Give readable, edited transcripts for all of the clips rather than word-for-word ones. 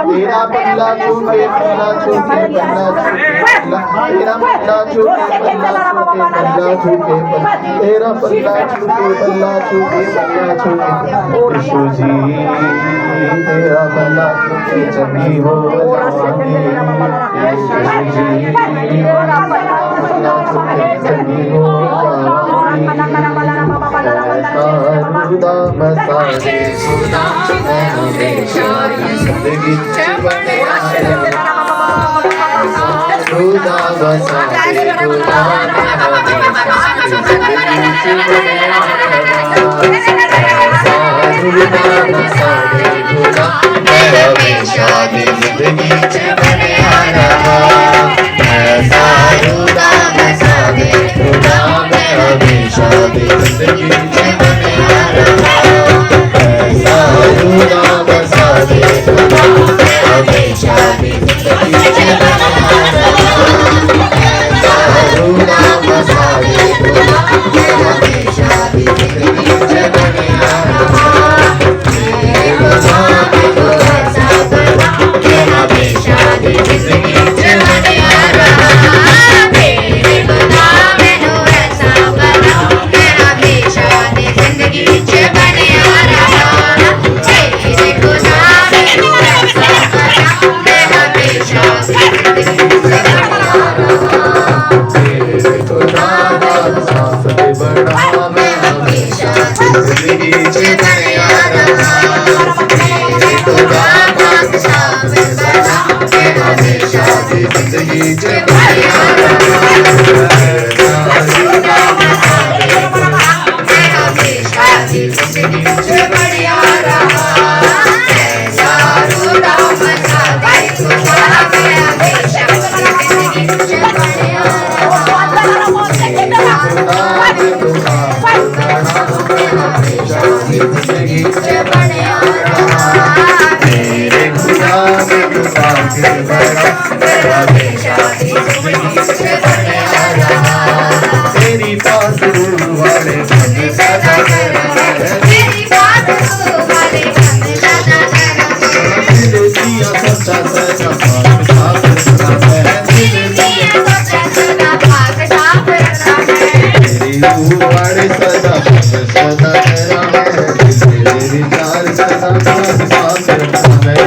तेरा पल्ला छूटे पल्ला छूटे पल्ला तेरा पल्ला छूटे पल्ला छूटे तेरा पल्ला छूटे पल्ला छूटे पल्ला छूटे यीशु जी तेरा पल्ला छूटे जमी हो जवानी यीशु जी तेरा पल्ला छूटे जमी हो खुदा मसाले खुदा मैं हमेशा जिंदगी खुदा मसाले खुदा मैं हमेशा जिंदगी बना रहा ऐसा खुदा मसाले खुदा मैं हमेशा जिंदगी बना रहा ऐसा खुदा मसाले खुदा मैं हमेशा जिंदगी बना रहा ऐसा खुदा मसाले खुदा मैं हमेशा जिंदगी बना रहा मेरे खुदा के तो ऐसा बना मैं हमेशा जिंदगी बना रहा मेरे खुदा में तो ऐसा बना मैं हमेशा जिंदगी बना रहा मेरे खुदा में तो ऐसा बना मैं हमेशा जिंदगी बना रहा मेरे खुदा का सबसे बड़ा मैं हमेशा जिंदगी बना रहा मेरे खुदा का सबसे बड़ा मैं हमेशा जिंदगी बना रहा मैं हमेशा जिंदगी बना रहा ऐसा खुदा मसाले खुदा मैं हमेशा जिंदगी बना मेरे खुदा में खुदा के बड़ा मैं हमेशा जिंदगी बना रहा तेरी बात वाले बंद सदा तेरी बात वाले बंद सदा दिल दिया सच्चा सच्चा पाक साफ रखना है दिल दिया सच्चा सच्चा पाक साफ रखना है तेरी रूह वाले सदा सदा तेरा है तेरे विचार सदा पाक साफ रखना है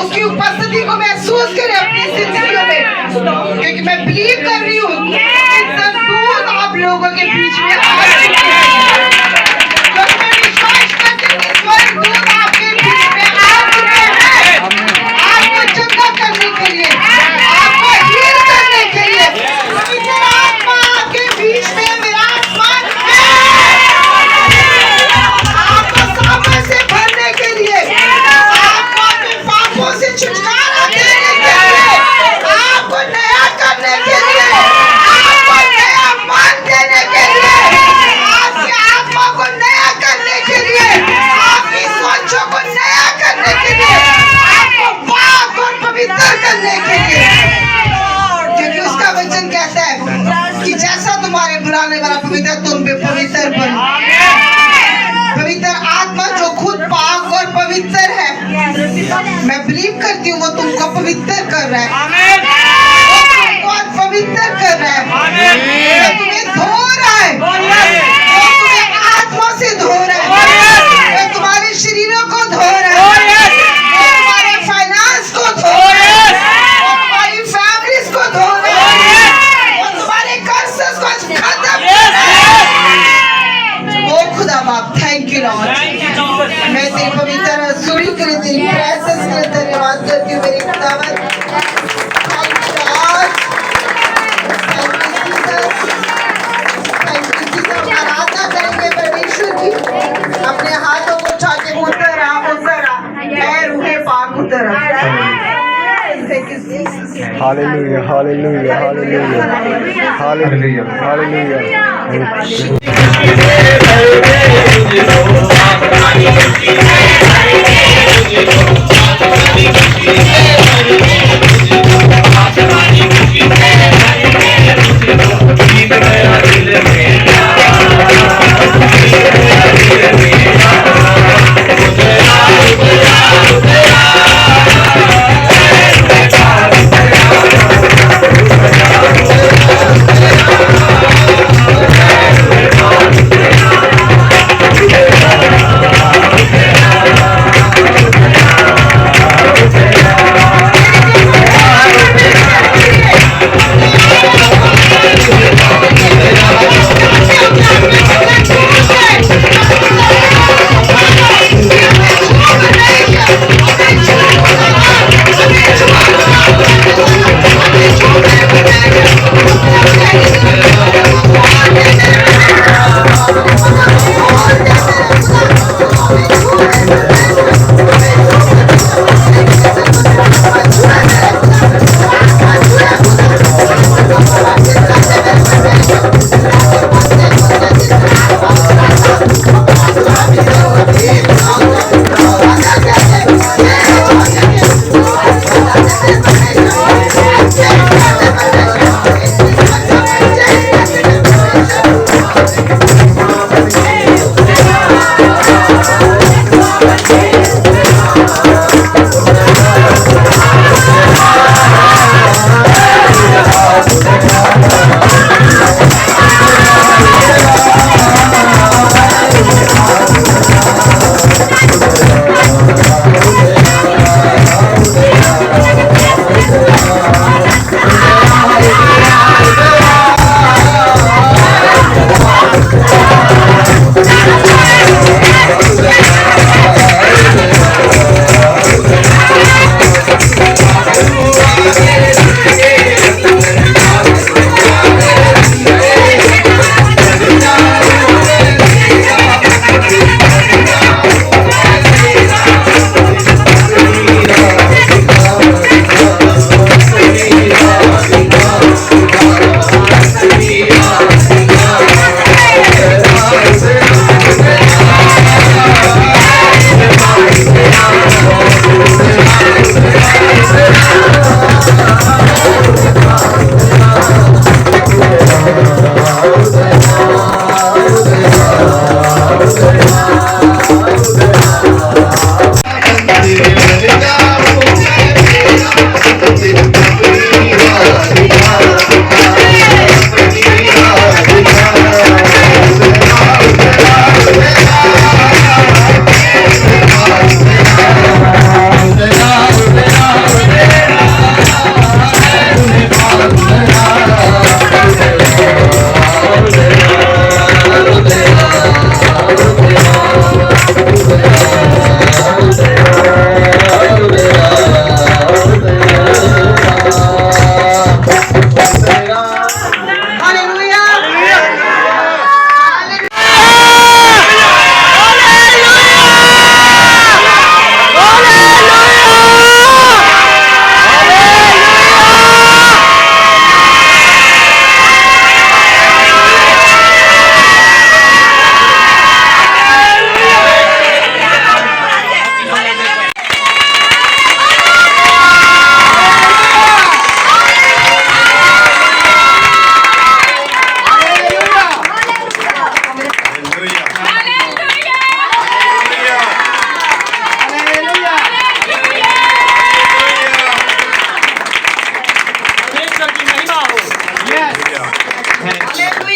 उसकी उपस्थिति को महसूस करें अपनी जिंदगी में, क्योंकि मैं बिलीव कर रही हूँ आप लोगों के बीच में आ चुके हैं। मैं विश्वास करती हूँ स्वर्गदूत आपके बीच में आ चुके हैं आपको चंगा करने के लिए, आपको हील करने के लिए। मेरा आत्मा आपके बीच में विराजमान है, आपको सामने से भरने के लिए, आपको अपने पापों से छुटकारा देने के लिए, आपको नया करने के लिए, आपको तुम्हारे बुलाने वाला पवित्र तुम भी पवित्र बनो। पवित्र आत्मा जो खुद पाक और पवित्र है, मैं बिलीव करती हूँ वो तुमको पवित्र कर रहा है, वो तुमको आज पवित्र कर रहा है, वो तुम्हें धो रहा है, वो तुम्हें आत्मा से धो रहा है, वो तुम्हारे शरीरों को धो रहा है, वो तुम्हारे फाइनेंस को धो रहा है, वो तुम्हारी फैमिलीज को धो रहा है, वो तुम्हारे कर्सेस को आज खत्म कर रहा है। ओ खुदा बाप, थैंक यू लॉर्ड। मैं तेरी पवित्र रसूली के लिए, तेरी प्रेजेंस के लिए धन्यवाद करती हूँ मेरे खुदावन। Thank you Lord, thank you Jesus, thank you Jesus. आराधना करेंगे परमेश्वर की, अपने हाथों को उठा के उतर आ, मैं रूहे पाक उतर आ। Thank you Jesus. Hallelujah, hallelujah, hallelujah, hallelujah, hallelujah.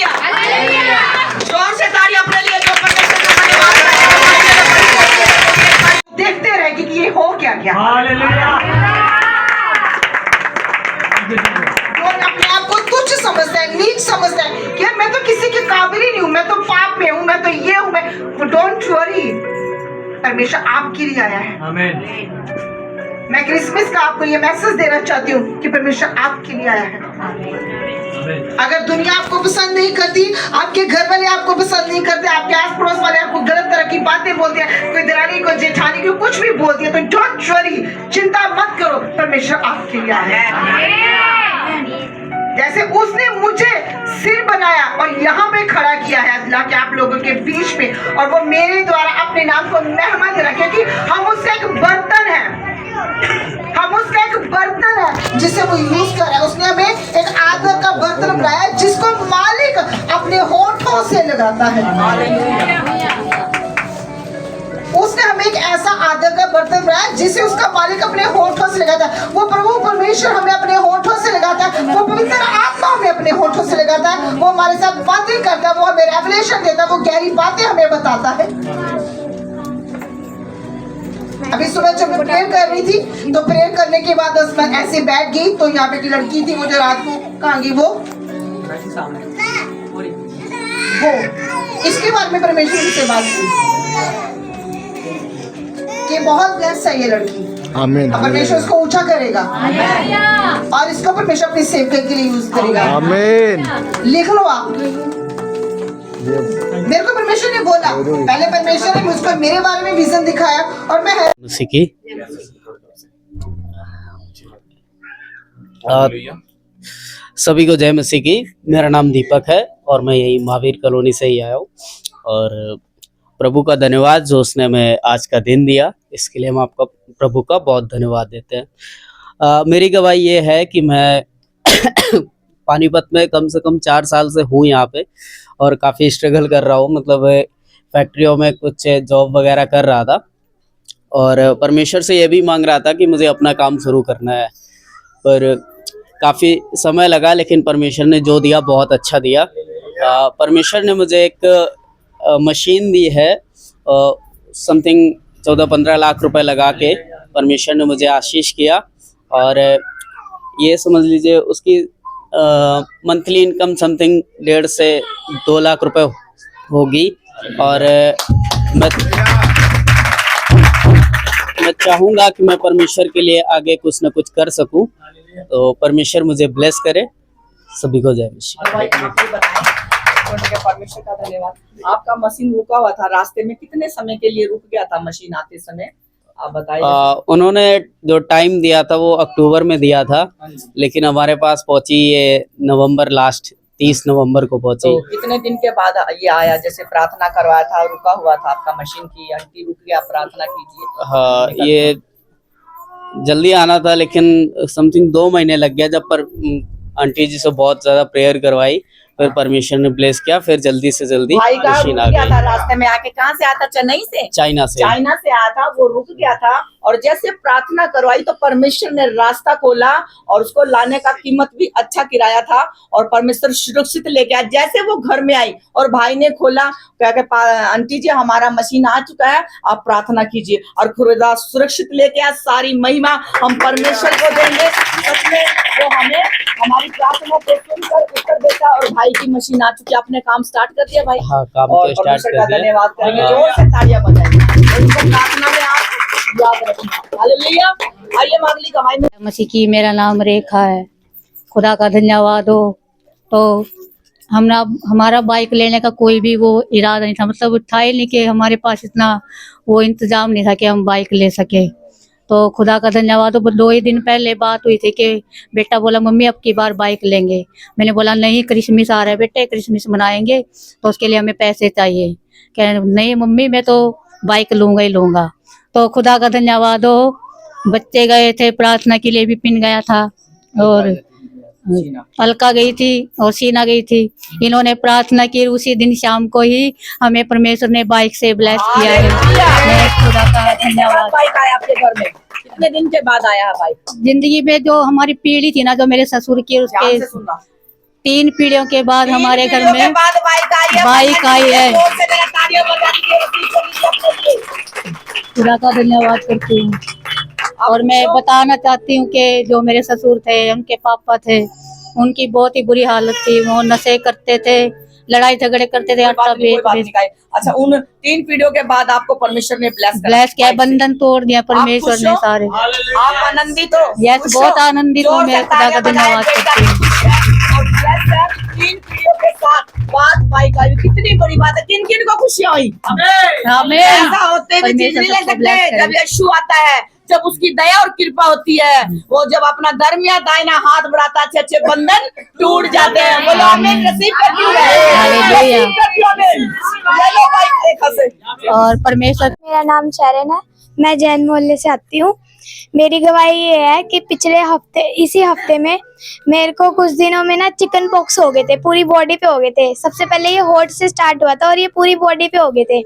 Hallelujah जोर से ताली अपने लिए जो परमेश्वर का धन्यवाद करें। देखते रहे कि ये हो क्या क्या। लोग अपने आप को तुच्छ समझते हैं, नीच समझते हैं कि यार मैं तो किसी के काबिल ही नहीं हूँ, मैं तो पाप में हूँ, मैं तो ये हूँ, मैं डोंट वरी, परमेश्वर आपके लिए आया है। आमीन। मैं क्रिसमस का आपको ये मैसेज देना चाहती हूँ कि परमेश्वर आपके लिए आया है। अगर दुनिया आपको पसंद नहीं करती, आपके घर वाले आपको पसंद नहीं करते, आपके आस पड़ोस वाले आपको गलत तरह की बातें बोलते हैं, कोई दरानी को जेठानी को कुछ भी बोलती है, तो डोंट वरी, चिंता मत करो, परमेश्वर आपके लिए आया है। जैसे उसने मुझे सिर बनाया और यहाँ पे खड़ा किया है अल्लाह के आप लोगों के बीच में, और वो मेरे द्वारा अपने नाम को मेहमान रखे कि हम उसका एक बर्तन है, हम उसका एक बर्तन है जिसे वो यूज कर रहा है। उसने हमें एक आदर का बर्तन बनाया जिसको मालिक अपने होठों से लगाता है। उसने हमें एक ऐसा आदर का बर्तन बनाया जिसे उसका मालिक अपने होठों से लगाता है। वो प्रभु परमेश्वर हमें अपने होठों से लगाता है, वो पवित्र आत्मा हमें अपने होठों से लगाता है, वो हमारे साथ बातें करता है, वो हमें रेवलेशन देता है, वो गहरी बातें हमें बताता है। अभी सुबह जब मैं प्रेयर कर रही थी तो प्रेयर करने के बाद मैं ऐसे बैठ गई, तो यहाँ पे एक लड़की थी, वो जो रात को कहाँ गई, वो इसके बारे में परमेश्वर से बात की कि बहुत ब्लेस्ड है ये लड़की। आमीन। परमेश्वर उसको ऊंचा करेगा और इसको परमेश्वर अपनी सेवकाई के लिए यूज करेगा। आमीन। लिख लो आप, मेरे को परमेश्वर ने बोला, पहले परमेश्वर ने मुझको मेरे बारे में विजन दिखाया और मैं मसीह की सभी को जय मसीह की। मेरा नाम दीपक है और मैं यही महावीर कॉलोनी से ही आया हूँ, और प्रभु का धन्यवाद जो उसने हमें आज का दिन दिया, इसके लिए हम आपका प्रभु का बहुत धन्यवाद देते हैं। मेरी गवाही ये है कि मैं पानीपत में कम से कम 4 साल से हूँ यहाँ पे, और काफ़ी स्ट्रगल कर रहा हूँ, मतलब फैक्ट्रियों में कुछ जॉब वगैरह कर रहा था, और परमेश्वर से ये भी मांग रहा था कि मुझे अपना काम शुरू करना है, पर काफ़ी समय लगा, लेकिन परमेश्वर ने जो दिया बहुत अच्छा दिया। परमेश्वर ने मुझे एक मशीन दी है, समथिंग 14-15 लाख रुपए लगा के परमेश्वर ने मुझे आशीष किया, और ये समझ लीजिए उसकी मंथली इनकम समथिंग 1.5 से 2 लाख रुपए होगी। और मैं चाहूँगा कि मैं परमेश्वर के लिए आगे कुछ न कुछ कर सकूं, तो परमेश्वर मुझे ब्लेस करे। सभी को जय मसीह। परमेश्वर का धन्यवाद। आपका मशीन रुका हुआ था रास्ते में, कितने समय के लिए रुक गया था मशीन आते समय, आप बताइए। उन्होंने जो टाइम दिया था वो अक्टूबर में दिया था, लेकिन हमारे पास पहुंची ये नवंबर लास्ट 30 नवंबर को पहुंची। तो कितने दिन के बाद ये आया? जैसे प्रार्थना करवाया था, रुका हुआ था आपका मशीन की, आंटी रुक गया, प्रार्थना कीजिए। हाँ, ये जल्दी आना था, लेकिन समथिंग 2 महीने लग गया, जब पर आंटी जी से बहुत ज्यादा प्रेयर करवाई, फिर परमेश्वर ने ब्लेस किया, फिर जल्दी से जल्दी मशीन आ गई। था रास्ते में आके, कहाँ से आता? चेन्नई से, चाइना से आया था, वो रुक गया था, और जैसे प्रार्थना करवाई तो परमेश्वर ने रास्ता खोला, और उसको लाने का कीमत भी अच्छा किराया था, और परमेश्वर सुरक्षित लेके आया। जैसे वो घर में आई और भाई ने खोला, कहा आंटी जी हमारा मशीन आ चुका है, आप प्रार्थना कीजिए, और खुदा सुरक्षित लेके आया। सारी महिमा हम परमेश्वर को देंगे। वो हमें हमारी प्रार्थना को सुनकर उत्तर देता, और भाई की मशीन आ चुकी है। आपने काम स्टार्ट कर दिया भाई? हाँ, काम और तो स्टार्ट कर दिया। धन्यवाद करेंगे, जोर से तालियां बजाइए। प्रार्थना में आप याद रखना। हालेलुया। आइए अगली कमाई में। मसीह की, मेरा नाम रेखा है। खुदा का धन्यवाद हो। तो हमारा बाइक लेने का कोई भी वो इरादा नहीं था, मतलब था ही नहीं कि हमारे पास इतना वो इंतजाम नहीं था कि हम बाइक ले सके। तो खुदा का धन्यवाद हो। 2 ही दिन पहले बात हुई थी कि बेटा बोला मम्मी अब की बार बाइक लेंगे। मैंने बोला नहीं, क्रिसमस आ रहा है बेटे, क्रिसमस मनाएंगे तो उसके लिए हमें पैसे चाहिए। कह नहीं मम्मी मैं तो बाइक लूँगा ही लूँगा। तो खुदा का धन्यवाद हो। बच्चे गए थे प्रार्थना के लिए, विपिन गया था, और अलका गई थी, और सीना गई थी। इन्होंने प्रार्थना की, उसी दिन शाम को ही हमें परमेश्वर ने बाइक से ब्लेस किया है। मैं खुदा का धन्यवाद। बाइक आया आपके घर में? कितने दिन के बाद आया है बाइक? जिंदगी में जो हमारी पीढ़ी थी ना, जो मेरे ससुर की, उसके 3 पीढ़ियों के बाद हमारे घर पीढ़ियों के में बाद बाइक आई है। जोर से मेरा तालियां बजा दीजिए, रसीद को लीजिए अपने लिए। खुदा का धन्यवाद करती हूँ। और मैं बताना चाहती हूँ कि जो मेरे ससुर थे, उनके पापा थे, उनकी बहुत ही बुरी हालत थी। वो नशे करते थे, लड़ाई झगड़े करते थे, आटा कोई बात बेच नहीं। अच्छा, उन 3 पीढ़ियों के बाद आपको परमेश्वर ने ब्लेस किया, बंधन तोड़ दिया परमेश्वर ने सारे। आप आनंदित हो? यस, खुश बहुत हो? आनंदित हूँ। जोर मैं से खुदा का तालियां बजाएं, धन्यवाद बेटा। करती हूँ। और yes sir, 3 पीढ़ियों के साथ बात बाइक आई, कितनी बड़ी बात है। किन किन को खुशियां हुई? आमीन। ऐसा होते भी चीज नहीं ले सबको सकते। bless करे। जब यीशु आता है, जब उसकी दया और कृपा होती है, वो जब अपना दरमिया दाहिना हाथ बढ़ाता है, अच्छे बंधन टूट जाते हैं। बोलो आमीन। रिसीव करती हूँ मैं। हालेलुया। रिसीव करती हूँ, आमीन। ले लो बाइक रेखा से। और परमेश्वर मेरा नाम शरण है, मैं जैन मोहल्ले से आती हूँ। मेरी गवाही ये है कि पिछले हफ्ते, इसी हफ्ते में मेरे को कुछ दिनों में ना चिकन पॉक्स हो गए थे, पूरी बॉडी पे हो गए थे। सबसे पहले ये होठ से स्टार्ट हुआ था और ये पूरी बॉडी पे हो गए थे।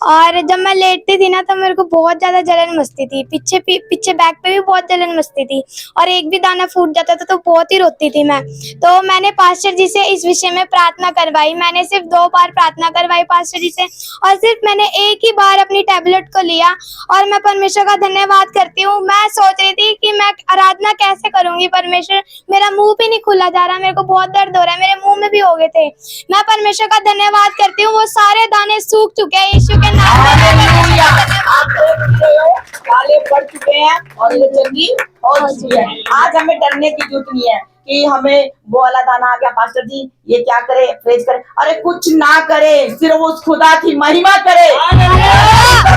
और जब मैं लेटती थी ना तो मेरे को बहुत ज़्यादा जलन मचती थी, पीछे बैक पे भी बहुत जलन मचती थी, और एक भी दाना फूट जाता था तो बहुत ही रोती थी मैं। तो मैंने पास्टर जी से इस विषय में प्रार्थना करवाई। मैंने सिर्फ 2 बार प्रार्थना करवाई पास्टर जी से, और सिर्फ मैंने एक ही बार अपनी टैबलेट को लिया। और मैं परमेश्वर का धन्यवाद करती हूँ। मैं सोच रही थी कि मैं आराधना कैसे करूंगी परमेश्वर, मेरा मुंह भी नहीं खुला जा रहा, मेरे को बहुत दर्द हो रहा है, मेरे मुंह में भी हो गए थे। मैं परमेश्वर का धन्यवाद करती हूँ, वो सारे दाने सूख चुके हैं यीशु के नाम में। हालेलुया। आप देख रहे हो, काले पड़ चुके हैं और ये जल्दी हो चुकी है। आज हमें डरने की जरूरत नहीं है कि हमें वो वाला दाना आ गया, पास्टर जी ये क्या करे, प्रेज करे। अरे कुछ ना करे, सिर्फ उस खुदा की महिमा करे,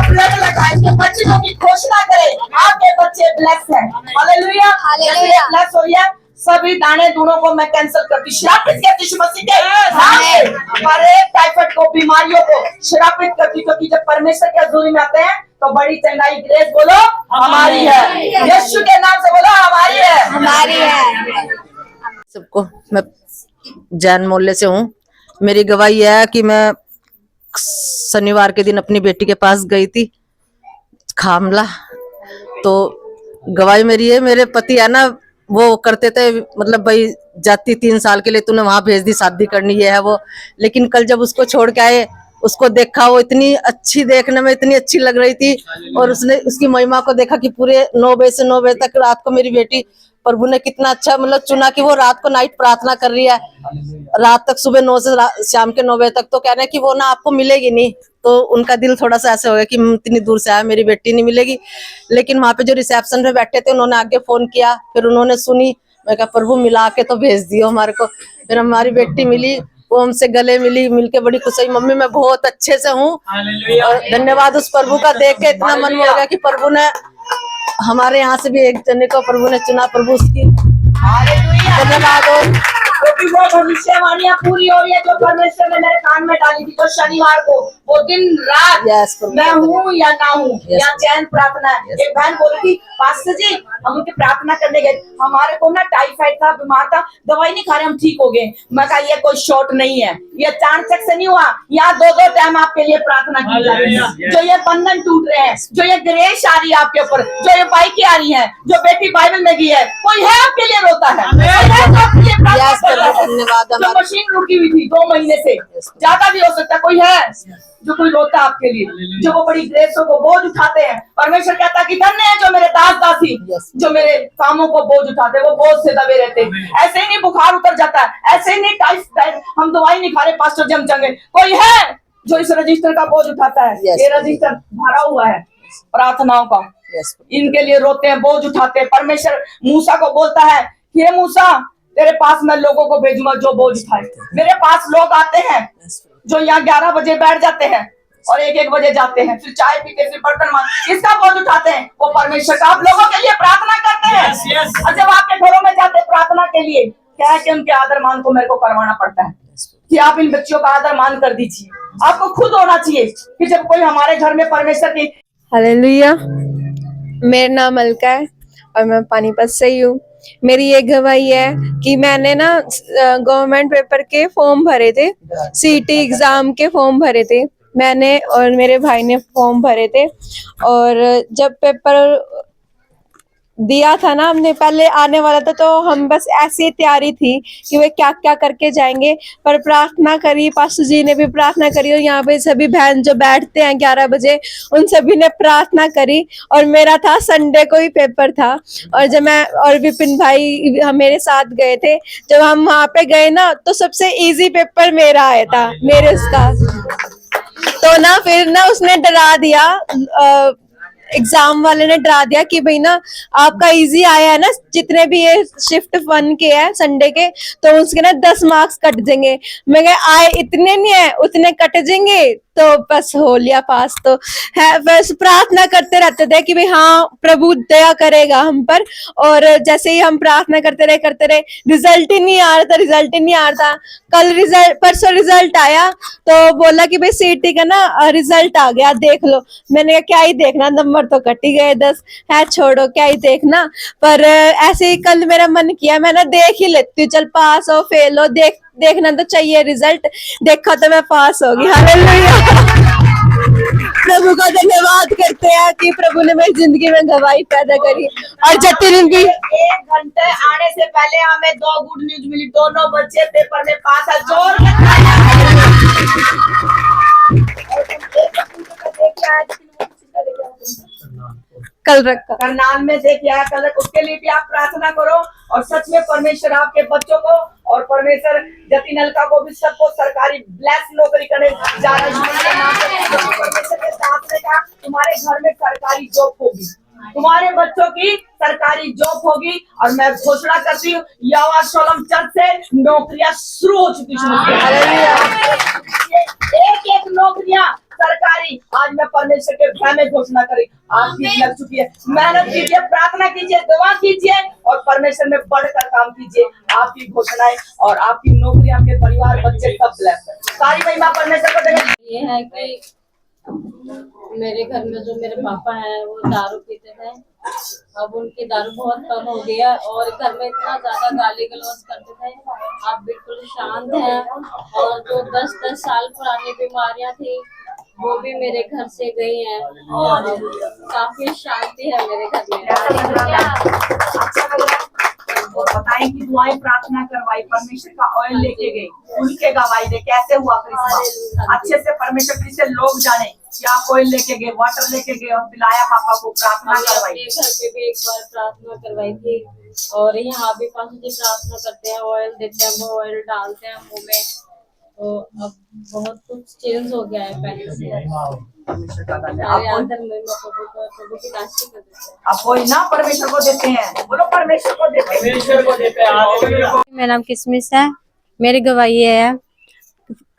ब्लड लगाए, के बच्चों की घोषणा करे, आपके बच्चे ब्लेस हैं। हालेलुया। हालेलुया। ब्लेस हो गया। सभी दाने दूनों को मैं कैंसिल करती, श्रापित करती यीशु मसीह के नाम से। हमारे टाइफाइड को, बीमारियों को श्रापित करती, क्योंकि जब परमेश्वर के हजूरी में आते हैं तो बड़ी चंगाई, ग्रेस बोलो हमारी है। यीशु के नाम से बोलो हमारी है, हमारी है। सबको, मैं जैन मोहल्ले से हूँ। मेरी गवाही है कि मैं शनिवार के दिन अपनी बेटी के पास गई थी खामला। तो गवाही मेरी है, मेरे पति है ना, वो करते थे, मतलब भाई जाती 3 साल के लिए, तूने वहां भेज दी, शादी करनी है वो। लेकिन कल जब उसको छोड़ के आए, उसको देखा, वो इतनी अच्छी, देखने में इतनी अच्छी लग रही थी। और उसने उसकी महिमा को देखा कि पूरे 9 बजे से 9 बजे तक रात को मेरी बेटी, प्रभु ने कितना अच्छा मतलब चुना कि वो रात को नाइट प्रार्थना कर रही है, रात तक, सुबह 9 से शाम के 9 बजे तक। तो कह रहे हैं कि वो ना आपको मिलेगी नहीं। तो उनका दिल थोड़ा सा ऐसे हो गया कि इतनी दूर से आया, मेरी बेटी नहीं मिलेगी। लेकिन वहां पे जो रिसेप्शन पे बैठे थे, उन्होंने आगे फोन किया, फिर उन्होंने सुनी। मैं कहा प्रभु मिला के तो भेज दियो हमारे को। फिर हमारी बेटी मिली, वो हमसे गले मिली, मिलके बड़ी खुश हुई। मम्मी मैं बहुत अच्छे से हूँ, और धन्यवाद उस प्रभु का। देख के इतना मन में हो गया कि प्रभु ने हमारे यहाँ से भी एक जने को प्रभु ने चुना। प्रभु उसकी धन्यवाद हो, क्योंकि वो भविष्यवाणियां पूरी हो रही है जो परमेश्वर ने मेरे कान में डाली थी। तो शनिवार को वो दिन रात Yes, प्रभु। मैं हूँ या ना हूँ, Yes, या चैन प्रार्थना है। Yes, एक बहन बोली थी, पास्टर जी हम उनकी प्रार्थना करने गए, हमारे को ना टाइफाइड था, बीमार था, दवाई नहीं खा रहे, हम ठीक हो गए। मैं कहा ये कोई शॉर्ट नहीं है, ये चाणचक से नहीं हुआ। यहाँ 2-2 टाइम आपके लिए प्रार्थना की जा रही है। जो ये बंधन टूट रहे हैं, जो ये ग्रेस आ रही है आपके ऊपर, जो ये बाइकें आ रही है, जो बेटी बाइबल में गई है, कोई है आपके लिए रोता है, कोई है जो आपके लिए प्रार्थना Yes, कर रहा है। धन्यवाद। जो मशीन रुकी हुई थी 2 महीने से, ज्यादा भी हो सकता है, कोई है जो कोई रोता है आपके लिए, जो वो बड़ी ग्रेसों को बोझ उठाते हैं। परमेश्वर कहता है कि धन्य है जो मेरे दास दासी, जो मेरे कामों को बोझ उठाते हैं, वो बोझ से दबे रहते हैं। ऐसे ही नहीं बुखार उतर जाता है, ऐसे ही नहीं टाइफाइड हम दवाई नहीं खा रहे पास्टर जी हम चंगे। कोई है जो इस रजिस्टर का बोझ उठाता है। ये रजिस्टर भरा हुआ है प्रार्थनाओं का, इनके लिए रोते हैं, बोझ उठाते हैं। परमेश्वर मूसा को बोलता है, हे मूसा तेरे पास मैं लोगों को भेजूंगा जो बोझ उठाए। मेरे पास लोग आते हैं जो यहाँ 11 बजे बैठ जाते हैं और 1-1 बजे जाते हैं, फिर चाय पीते, फिर बर्तन मांज, किसका बोझ उठाते हैं? वो परमेश्वर का। आप लोगों के लिए प्रार्थना करते हैं, और जब आपके घरों में जाते हैं प्रार्थना के लिए, क्या है कि उनके आदर मान को मेरे को करवाना पड़ता है कि आप इन बच्चों का आदर मान कर दीजिए। आपको खुद होना चाहिए कि जब कोई हमारे घर में परमेश्वर की। हालेलुया। मेरा नाम अलका है और मैं पानीपत से ही हूँ। मेरी ये गवाही है कि मैंने ना गवर्नमेंट पेपर के फॉर्म भरे थे, सीटी एग्जाम के फॉर्म भरे थे, मैंने और मेरे भाई ने फॉर्म भरे थे। और जब पेपर दिया था ना हमने, पहले आने वाला था तो हम बस ऐसी तैयारी थी कि वे क्या क्या करके जाएंगे, पर प्रार्थना करी, पास्टर जी ने भी प्रार्थना करी और यहाँ पे सभी बहन जो बैठते हैं 11 बजे उन सभी ने प्रार्थना करी। और मेरा था संडे को ही पेपर था, और जब मैं और विपिन भाई हम मेरे साथ गए थे, जब हम वहाँ पे गए ना तो सबसे इजी पेपर मेरा आया था, मेरे उसका। तो ना फिर ना उसने डरा दिया, एग्जाम वाले ने डरा दिया कि भाई ना आपका इजी आया है ना, जितने भी ये शिफ्ट 1 के हैं संडे के, तो उसके ना 10 मार्क्स कट जाएंगे। मैं कहा आए इतने नहीं है, उतने कट जाएंगे, तो बस हो लिया पास। तो है बस प्रार्थना करते रहते थे कि भाई हाँ प्रभु दया करेगा हम पर। और जैसे ही हम प्रार्थना करते रहे रिजल्ट ही नहीं आ रहा था, रिजल्ट ही नहीं आ रहा था। कल रिजल्ट, परसों रिजल्ट आया तो बोला कि भाई सीटी का ना रिजल्ट आ गया, देख लो। मैंने कहा क्या ही देखना, नंबर तो कट ही गए 10 है, छोड़ो क्या ही देखना। पर ऐसे ही कल मेरा मन किया मैं ना देख ही लेती हूँ, चल पास हो फेल हो, देखना तो चाहिए रिजल्ट। देखा तो मैं पास होगी। हालेलुया। प्रभु का धन्यवाद करते हैं कि प्रभु ने मेरी जिंदगी में गवाही पैदा करी। और जतिन भी 1 घंटे आने से पहले हमें 2 गुड न्यूज मिली, दोनों बच्चे पेपर में पास है। जोर कल रखा करनाल में देखिए कल, उसके लिए भी आप प्रार्थना करो। और सच में परमेश्वर आपके बच्चों को और परमेश्वर जतिन अलका को भी सबको सरकारी ब्लेस नौकरी करने जा रहे हैं। परमेश्वर के साथ में का तुम्हारे घर में सरकारी जॉब होगी, तुम्हारे बच्चों की सरकारी जॉब होगी। और मैं घोषणा करती हूँ यहोवा शोलम चर्च से नौकरियां शुरू हो चुकी हैं। एक नौकरियां सरकारी आज मैं परमेश्वर के भय में घोषणा करी आपकी लग चुकी है। मेहनत कीजिए, प्रार्थना कीजिए, दुआ कीजिए और परमेश्वर में बढ़कर काम कीजिए। आपकी घोषणाएं और आपकी नौकरी, आपके परिवार, बच्चे सब ब्लेस है। सारी महिमा परमेश्वर को देगा। ये है कि मेरे घर में जो मेरे पापा हैं वो दारू पीते थे, अब उनकी दारू बहुत कम हो गया और घर में इतना ज्यादा गाली गलौज करते थे। अब बिल्कुल शांत हैं और जो 10-10 साल पुरानी बीमारियां थी वो भी मेरे घर से गई हैं और काफी शांति है मेरे घर में। बताएं कि दुआएं प्रार्थना करवाई, परमेश्वर का ऑयल लेके गई, उनके गवाही दे कैसे हुआ क्रिसमस। अच्छे से परमेश्वर से लोग जाने कि आप ऑयल लेके गए, वाटर लेके गए और पिलाया पापा को, प्रार्थना करवाई। घर पे भी एक बार प्रार्थना करवाई थी और यहाँ भी पास जी प्रार्थना करते हैं, ऑयल देते हैं, वो ऑयल डालते हैं मुंह में। तो अब बहुत कुछ चेंज हो गया है पहले से। आप कोई ना परमेश्वर को देते हैं, बोलो परमेश्वर को देते हैं, परमेश्वर को देते हैं। मेरा नाम किसमिस है, मेरी गवाही ये है।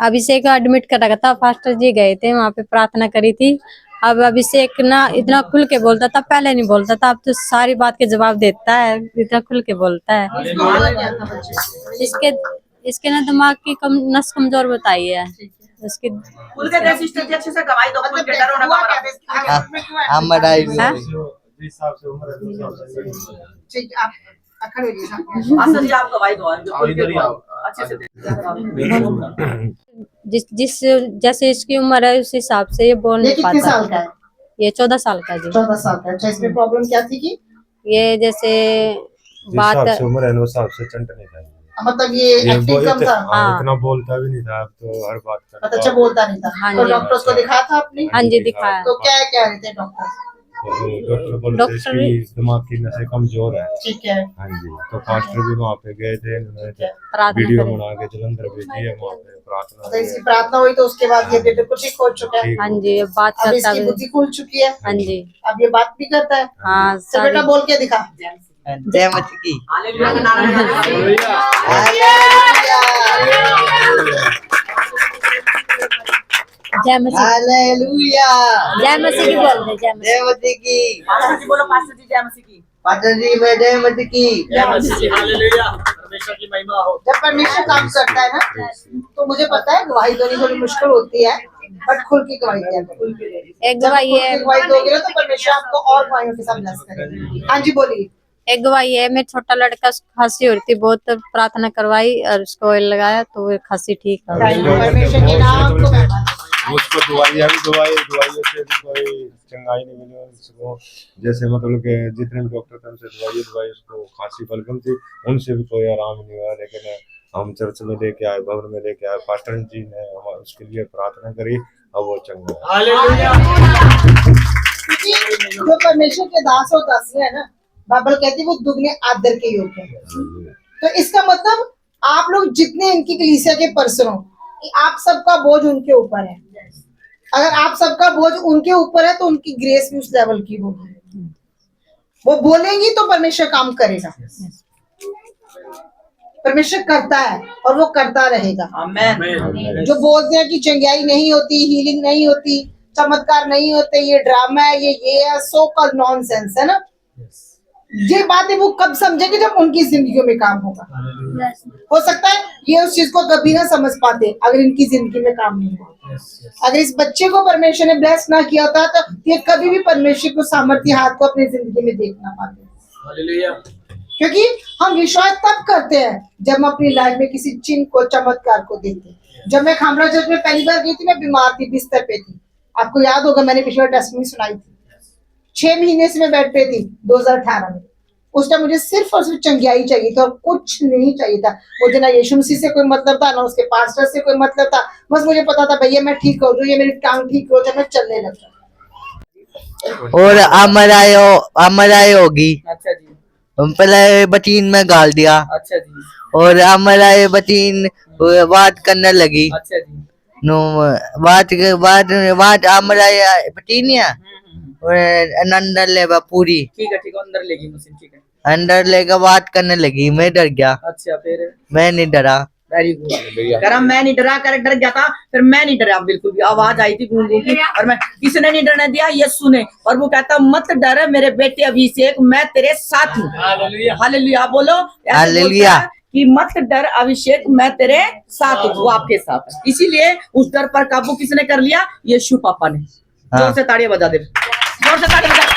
अभिषेक एडमिट कर रखा था, फास्टर जी गए थे वहाँ पे प्रार्थना करी थी। अब अभिषेक ना इतना खुल के बोलता था, पहले नहीं बोलता था, अब तो सारी बात के जवाब देता है, इतना खुल के बोलता है। इसके ना दिमाग की नस कमजोर बताई है उसकी। अच्छे से गवाही दो, जिस जैसे इसकी उम्र है उस हिसाब से ये बोल नहीं पाता। साल का है? ये 14 साल का जी। 14 साल का। अच्छा, इसमें प्रॉब्लम क्या थी कि ये जैसे बात उम्र है उस हिसाब से चंट नहीं था, मतलब ये एक्टिव कम था। हाँ। इतना बोलता भी नहीं था, अब तो हर बात करता। अच्छा, बोलता नहीं था। हाँ तो जी। डॉक्टर्स को दिखाया था आपने? हाँ जी दिखाया। तो क्या क्या रहते हैं डॉक्टर? डॉक्टर बोलते इसकी दिमाग की नसें कमजोर है। ठीक है। हाँ जी, तो पास्टर भी वहाँ पे गए थे, प्रार्थना वीडियो करें। बना के जलंधर भेजी है, वहाँ पे प्रार्थना। तो इसकी प्रार्थना हुई तो उसके बाद ये बिल्कुल ठीक हो चुका है। हाँ जी, ये बात अब करता इसकी है। बुद्धि खुल चुकी है। हाँ जी। अब ये बात भी करता है। हाँ तो बेटा सारी बोल के दिखा। जय मसीह की। हालेलुया का नारा लगा। जय मसीह, हालेलुया। जय मसीह की बोल दे, जय मसीह। जय मसीह की। पास्टर जी बोलो, पास्टर जी जय मसीह की। पास्टर जी मैं जय मसीह की। हालेलुया, परमेश्वर की महिमा हो। जब परमेश्वर काम करता है ना, तो मुझे पता है गवाही देनी थोड़ी मुश्किल होती है, बट खुल की गवाही दिया करो। एक गवाही है, गवाही दोगे ना तो परमेश्वर आपको और गवाहियों के साथ ब्लेस करेगा। हाँ जी बोलिए। एक गवाही है, मेरा छोटा लड़का खांसी हो रही थी बहुत, प्रार्थना करवाई और उसको ऑयल लगाया तो वो खांसी ठीक हो गई। परमेश्वर के नाम को उसको दवाइयाँ भी दवाइयों से भी कोई चंगाई नहीं मिली उसको। जैसे मतलब कि जितने भी डॉक्टर थे उनसे दवाई उसको खांसी बलगम थी, उनसे भी कोई आराम नहीं हुआ। लेकिन हम चर्च में लेके आए, भवन में लेके आए, पास्टर जी ने उसके लिए प्रार्थना करी, अब वो चंगा। जो परमेश्वर के दास और दासियां है ना, बाइबल कहती है वो दुगने आदर के योग्य है। तो इसका मतलब आप लोग जितने इनकी कलीसिया के पर्सन हो, आप सबका बोझ उनके ऊपर है। अगर आप सबका बोझ उनके ऊपर है तो उनकी ग्रेस भी उस लेवल की होगी। वो बोलेंगी तो परमेश्वर काम करेगा। परमेश्वर करता है और वो करता रहेगा। आमीन। जो बोलते हैं कि चंगाई नहीं होती, हीलिंग नहीं होती, चमत्कार नहीं होते, ये ड्रामा है, ये है, सो कॉल्ड नॉनसेंस है ना। ये बातें वो कब समझेंगे जब उनकी जिंदगियों में काम होगा। हो सकता है ये उस चीज को कभी ना समझ पाते अगर इनकी जिंदगी में काम नहीं हुआ। अगर इस बच्चे को परमेश्वर ने ब्लेस ना किया होता तो ये कभी भी परमेश्वर को सामर्थ्य हाथ को अपनी जिंदगी में देख ना पाते। क्योंकि हम विश्वास तब करते हैं जब हम अपनी लाइफ में किसी चिन्ह को, चमत्कार को देखते हैं। जब मैं खामरा चर्च में पहली बार गई थी, मैं बीमार थी, बिस्तर पे थी। आपको याद होगा मैंने पिछले टेस्ट में सुनाई थी। 6 महीने से मैं बेड पे थी 2018 में। उस टाइम मुझे सिर्फ और सिर्फ चंगाई चाहिए था और कुछ नहीं चाहिए था। मुझे ना यीशु मसीह से कोई मतलब था, ना उसके पास्टर से कोई मतलब था। बस मुझे पता था भैया मैं ठीक हो जाऊँ, ये मेरी टांग ठीक हो जाए, मैं चलने लग जाऊँ। और अमराय होगी। अच्छा जी। पहले बटीन में गाल दिया। अच्छा जी। और अमराय बटीन बात करने लगी। अच्छा जी। नो बात अमराय बटीनिया अंदर ले पूरी। ठीक है अंदर लेगी मशीन। ठीक है अंदर लेकर बात करने लगी। मैं डर गया। अच्छा फिर? मैं नहीं डरा। Very good. कह मैं नहीं डरा, कर डर गया था, फिर मैं नहीं डरा बिल्कुल भी। आवाज आई थी गूंगू की और मैं, किसने नहीं डरने दिया, यीशु ने। और वो कहता मत डर मेरे बेटे अभिषेक, मैं तेरे साथ हूँ। हालेलुया बोलो। हालेलुया कि मत डर अभिषेक, मैं तेरे साथ हूँ। वो आपके साथ है। इसीलिए उस डर पर काबू किसने कर लिया? यीशु पापा ने। जोर से ताड़ियां बजा दे, जोर से ताड़ियां बजा।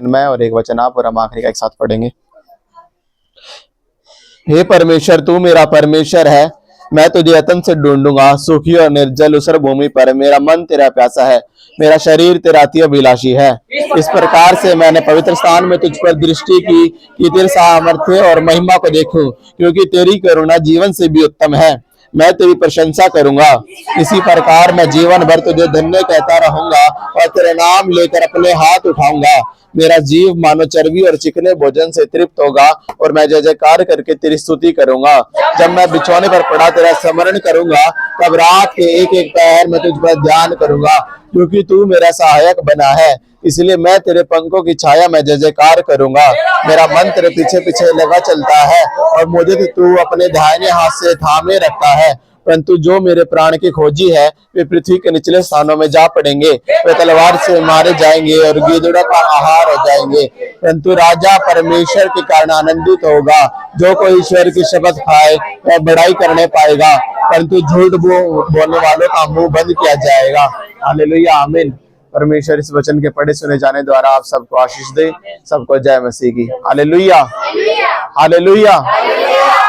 मैं और एक वचन आप और हम आखिरी का एक साथ पढ़ेंगे। हे परमेश्वर, तू मेरा परमेश्वर है, मैं तुझे यत्न से ढूंढूंगा। सूखी और निर्जल उसर भूमि पर मेरा मन तेरा प्यासा है, मेरा शरीर तेरा अति अभिलाषी है। इस प्रकार से मैंने पवित्र स्थान में तुझ पर दृष्टि की कि तेरे सामर्थ्य और महिमा को देखूं, क्योंकि तेरी करुणा जीवन से भी उत्तम है। मैं तेरी प्रशंसा करूंगा। इसी प्रकार मैं जीवन भर तुझे धन्य कहता रहूंगा और तेरे नाम लेकर अपने हाथ उठाऊंगा। मेरा जीव मानो चर्बी और चिकने भोजन से तृप्त होगा और मैं जय जयकार करके तेरी स्तुति करूंगा। जब मैं बिछौने पर पड़ा तेरा स्मरण करूंगा, तब रात के एक एक पहर में तुझ पर ध्यान करूंगा, क्योंकि तू मेरा सहायक बना है। इसलिए मैं तेरे पंखों की छाया में जय जयकार करूंगा। मेरा मन तेरे पीछे पीछे लगा चलता है और मुझे तू अपने दाहिने हाथ से थामे रखता है। परंतु जो मेरे प्राण की खोजी है वे पृथ्वी के निचले स्थानों में जा पड़ेंगे। वे तलवार से मारे जाएंगे और गीदड़ों का आहार हो जाएंगे। परंतु राजा परमेश्वर के कारण आनंदित होगा। जो कोई ईश्वर की शपथ खाए वह बड़ाई करने पाएगा, परंतु झूठ बोलने वालों का मुंह बंद किया जाएगा। हालेलुया आमीन। परमेश्वर इस वचन के पढ़े सुने जाने द्वारा आप सबको आशीष दे। सबको जय मसीह की। Hallelujah hallelujah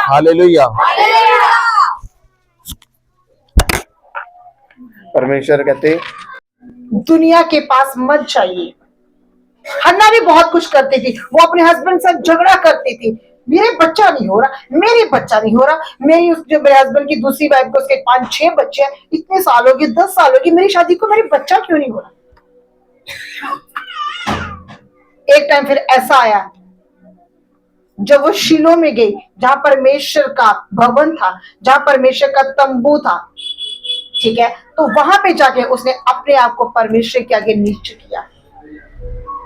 hallelujah. परमेश्वर कहते दुनिया के पास मत चाहिए। हन्ना भी बहुत कुछ करती थी। वो अपने हस्बैंड से झगड़ा करती थी, मेरे बच्चा नहीं हो रहा, मेरे बच्चा नहीं हो रहा। मेरी उस जो मेरे हस्बैंड की दूसरी वाइफ को उसके 5-6 बच्चे हैं, इतने सालों की 10 सालों की मेरी शादी को मेरे बच्चा क्यों नहीं हो रहा। एक टाइम फिर ऐसा आया जब वो शिलो में गई, जहां परमेश्वर का भवन था, जहां परमेश्वर का तंबू था, ठीक है। तो वहां पे जाके उसने अपने आप को परमेश्वर के आगे नीच किया।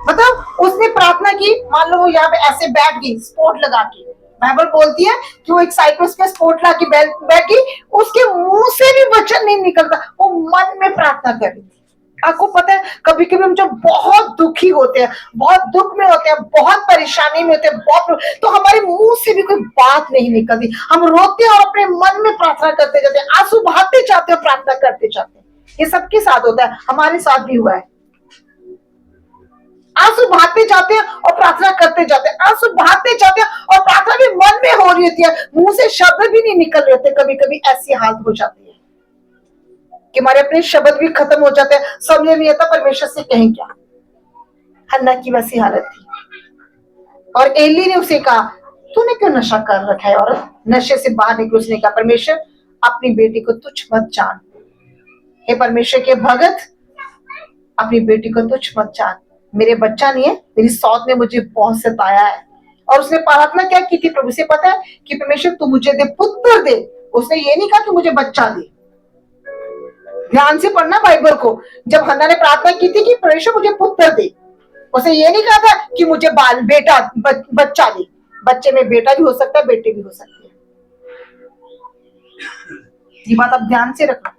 मतलब उसने प्रार्थना की, मान लो वो यहाँ पे ऐसे बैठ गई स्पोर्ट लगा के। बाइबल बोलती है कि वो एक साइड पे उसके स्पोर्ट लगा के बैठ गई, उसके मुंह से भी वचन नहीं निकलता, वो मन में प्रार्थना कर रही थी। आपको पता है कभी कभी हम जब बहुत दुखी होते हैं, बहुत दुख में होते हैं, बहुत परेशानी में होते हैं, बहुत, तो हमारे मुंह से भी कोई बात नहीं निकलती। हम रोते हैं और अपने मन में प्रार्थना करते जाते हैं, आंसू बहाते जाते हैं, प्रार्थना करते जाते हैं। ये सबके साथ होता है, हमारे साथ भी हुआ है। आंसू बहाते जाते हैं और प्रार्थना करते जाते हैं, आंसू बहाते जाते हैं और प्रार्थना भी मन में हो रही होती है, मुंह से शब्द भी नहीं निकल रहे होते। कभी कभी ऐसी हालत हो जाती है कि हमारे अपने शब्द भी खत्म हो जाते हैं, समझ नहीं आता परमेश्वर से कहें क्या। हन्ना की वैसी हालत थी और एली ने उसे कहा, तूने क्यों नशा कर रखा है औरत, नशे से बाहर निकल। उसने कहा, परमेश्वर अपनी बेटी को तुच्छ मत जान, हे परमेश्वर के भगत अपनी बेटी को तुच्छ मत जान, मेरे बच्चा नहीं है, मेरी सौत ने मुझे बहुत सताया है। और उसने प्रार्थना क्या की थी, प्रभु से पता है कि परमेश्वर तू मुझे दे, पुत्र दे। उसने ये नहीं कहा कि मुझे बच्चा दे। ध्यान से पढ़ना बाइबल को। जब हन्ना ने प्रार्थना की थी कि परमेश्वर मुझे पुत्र दे, उसने ये नहीं कहा था कि मुझे बच्चा दे। बच्चे में बेटा भी हो सकता है, बेटी भी हो सकती है। ये बात आप ध्यान से रखना।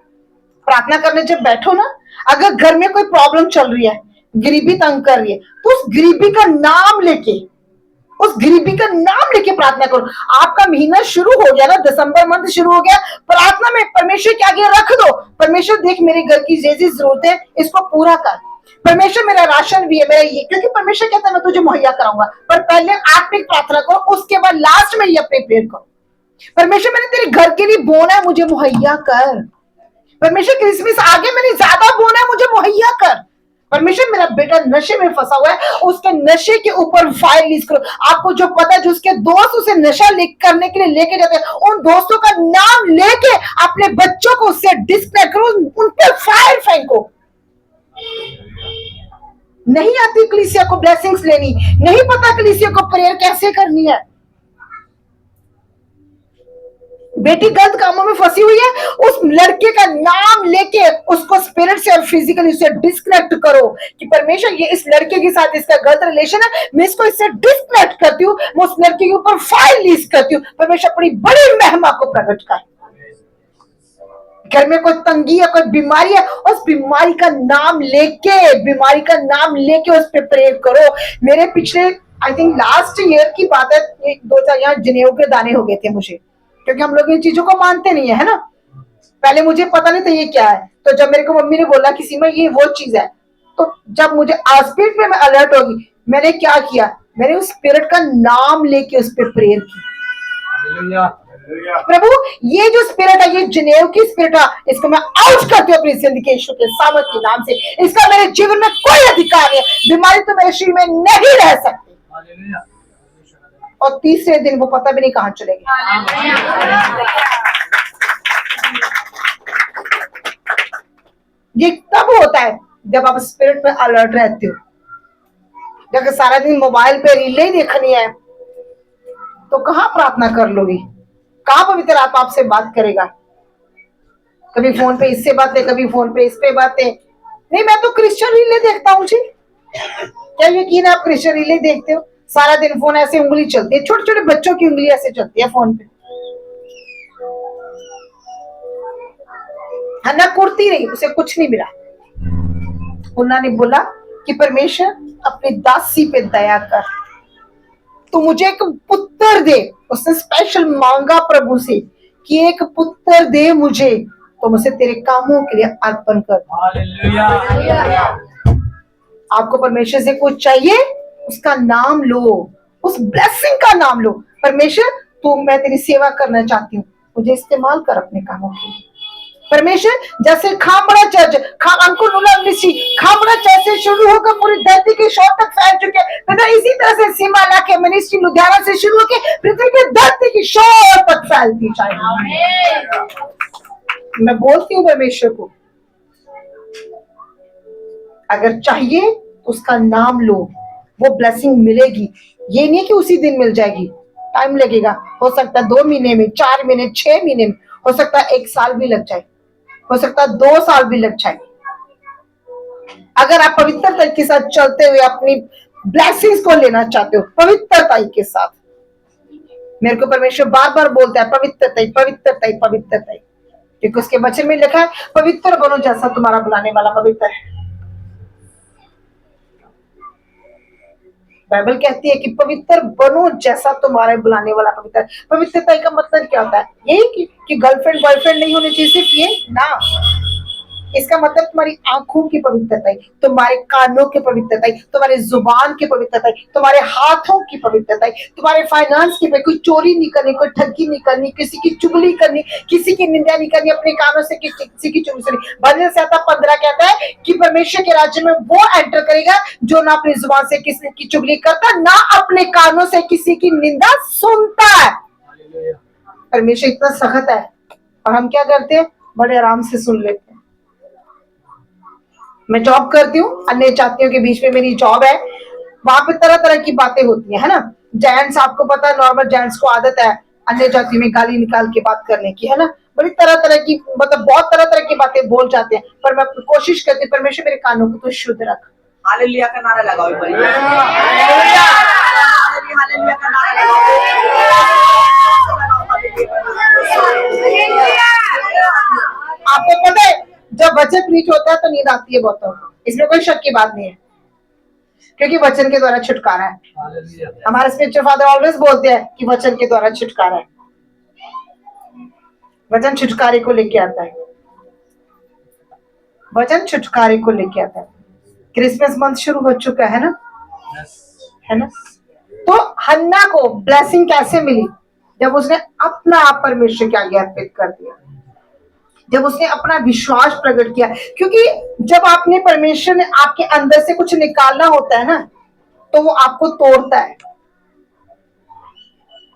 प्रार्थना करने जब बैठो ना, अगर घर में कोई प्रॉब्लम चल रही है, गरीबी तंग कर रही है, तो उस गरीबी का नाम लेके प्रार्थना करो। आपका महीना शुरू हो गया ना, दिसंबर मंथ शुरू हो गया, प्रार्थना में परमेश्वर के आगे रख दो, परमेश्वर देख मेरे घर की जैसी जरूरत है इसको पूरा कर, परमेश्वर मेरा राशन भी है, मेरा ये, क्योंकि परमेश्वर कहता है मैं तुझे मुहैया कराऊंगा। पर पहले आत्मिक प्रार्थना करो, उसके बाद लास्ट में ये अपने प्रेयर करो, परमेश्वर मैंने तेरे घर के लिए बोना है, मुझे मुहैया कर। परमेश्वर क्रिसमस आगे मैंने ज्यादा बोना है, मुझे मुहैया कर। परमेश्वर मेरा बेटा नशे में फंसा हुआ है, उसके नशे के ऊपर फायर रिलीज करो। आपको जो पता है, जो उसके दोस्त उसे नशा करने के लिए लेके जाते हैं, उन दोस्तों का नाम लेके अपने बच्चों को उससे डिस्कनेक्ट करो, उन पर फायर फेंको। नहीं आती कलीसिया को ब्लेसिंग्स लेनी, नहीं पता कलीसिया को प्रेयर कैसे करनी है, बेटी गलत कामों में फंसी हुई है, उस लड़के का नाम लेके उसको स्पिरिट से और फिजिकली उससे डिस्कनेक्ट करो कि परमेश्वर ये इस लड़के के साथ इसका गलत रिलेशन है, मैं इसको इससे डिस्कनेक्ट करती हूँ, मैं उस लड़के के ऊपर फायर रिलीज करती हूँ। परमेश्वर अपनी बड़ी महिमा को प्रकट कर। घर में कोई तंगी है, कोई बीमारी है, उस बीमारी का नाम लेके उस पर प्रेयर करो। मेरे पिछले आई थिंक लास्ट ईयर की बात है, 2-4 यहाँ जनेऊ के दाने हो गए थे मुझे, क्योंकि हम लोग इन चीजों को मानते नहीं है ना। पहले मुझे पता नहीं था ये क्या है, तो जब मेरे को मम्मी ने बोला कि सीमा ये वो चीज है, तो जब मुझे स्पिरिट में मैं अलर्ट होगी, मैंने क्या किया, मैंने उस स्पिरिट का नाम लेके उस पर प्रेयर की। प्रभु ये जो स्पिरिट है, ये जनेऊ की स्पिरिट है, इसको मैं आउट करती हूँ अपनी जिंदगी के यीशु के सामर्थ के नाम से। इसका मेरे जीवन में कोई अधिकार नहीं है, बीमारी तो मेरे शरीर में नहीं रह सकती। और तीसरे दिन वो पता भी नहीं कहां चले गए। ये तब होता है जब आप स्पिरिट में अलर्ट रहते हो। जब सारा दिन मोबाइल पे रीलें देखनी है तो कहां प्रार्थना कर लोगी, कहां पवित्र आत्मा आपसे बात करेगा। कभी फोन पे इससे बातें, कभी फोन पे इस पे बातें। नहीं, मैं तो क्रिश्चियन रीलें देखता हूँ जी। क्या यकीन है आप क्रिश्चियन रीलें देखते हो? सारा दिन फोन ऐसे उंगली चलती है, छोटे छोटे बच्चों की उंगली ऐसे चलती है फोन पे। हन्ना कुर्ती रही, उसे कुछ नहीं मिला। उन्होंने बोला कि परमेश्वर अपनी दासी पे दया कर, तू मुझे एक पुत्र दे। उसने स्पेशल मांगा प्रभु से कि एक पुत्र दे मुझे, तो मुझे तेरे कामों के लिए अर्पण कर। आपको परमेश्वर से कुछ चाहिए, उसका नाम लो, उस ब्लेसिंग का नाम लो। परमेश्वर तू, मैं तेरी सेवा करना चाहती हूँ, मुझे इस्तेमाल कर अपने कामों के लिए। परमेश्वर जैसे खामड़ा चर्च, खामड़ा चर्च से शुरू होकर पूरी धरती के शोर तक फैल चुके, फिर इसी तरह से सीमाला के मिनिस्ट्री लुधियाना से शुरू होकर पृथ्वी के धरती की शोर तक फैलती चाहिए। मैं बोलती हूँ परमेश्वर को, अगर चाहिए तो उसका नाम लो, वो ब्लेसिंग मिलेगी। ये नहीं कि उसी दिन मिल जाएगी, टाइम लगेगा। हो सकता है 2 महीने में, 4 महीने, 6 महीने में, हो सकता है 1 साल भी लग जाए, हो सकता है 2 साल भी लग जाए। अगर आप पवित्रता के साथ चलते हुए अपनी ब्लेसिंग्स को लेना चाहते हो, पवित्रता के साथ, मेरे को परमेश्वर बार बार बोलता है पवित्रता, पवित्रता, पवित्रता, क्योंकि उसके वचन में लिखा है पवित्र बनो जैसा तुम्हारा बुलाने वाला पवित्र है। बाइबल कहती है कि पवित्र बनो जैसा तुम्हारे बुलाने वाला पवित्र है। पवित्रता का मतलब क्या होता है? यही कि गर्लफ्रेंड बॉयफ्रेंड नहीं होने चाहिए, सिर्फ ये ना, इसका मतलब तुम्हारी आंखों की पवित्रता, तुम्हारे कानों की पवित्रता, तुम्हारे जुबान की पवित्रता, तुम्हारे हाथों की पवित्रता, तुम्हारे फाइनेंस की, कोई चोरी नहीं करनी, कोई ठगी नहीं करनी, किसी की चुगली करनी, किसी की निंदा नहीं करनी, अपने कानों से किसी की चुगली सुनी। भजन से आता 15 कहता है कि परमेश्वर के राज्य में वो एंटर करेगा जो ना अपनी जुबान से किसी की चुगली करता, ना अपने कानों से किसी की निंदा सुनता है। परमेश्वर इतना सख्त है और हम क्या करते हैं, बड़े आराम से सुन लेते हैं। मैं जॉब करती हूँ, अन्य जातियों के बीच में मेरी जॉब है, वहां पे तरह तरह की बातें होती है ना। जेंट्स, आपको पता है, नॉर्मल जेंट्स को आदत है अन्य जाति में गाली निकाल के बात करने की, है ना। बड़ी तरह तरह की, मतलब बहुत तरह तरह की बातें बोल जाते हैं, पर मैं कोशिश करती हूँ परमेश्वर मेरे कानों को तो शुद्ध रख। हालेलुया का नारा लगाओ एक बार। हालेलुया का नारा लगाओ। आपको पता है जब वचन प्रीच होता है तो नींद आती है बहुतों को, इसमें कोई शक की बात नहीं है, क्योंकि वचन के द्वारा छुटकारा है। हमारे स्पिरिचुअल फादर ऑलवेज बोलते हैं कि वचन के द्वारा छुटकारा है। वचन छुटकारे को लेके आता है, वचन छुटकारे को लेके आता है। क्रिसमस मंथ शुरू हो चुका है ना, है ना। तो हन्ना को ब्लेसिंग कैसे मिली? जब उसने अपना आप परमेश्वर के आगे अर्पित कर दिया, जब उसने अपना विश्वास प्रकट किया। क्योंकि जब आपने परमेश्वर ने आपके अंदर से कुछ निकालना होता है ना, तो वो आपको तोड़ता है।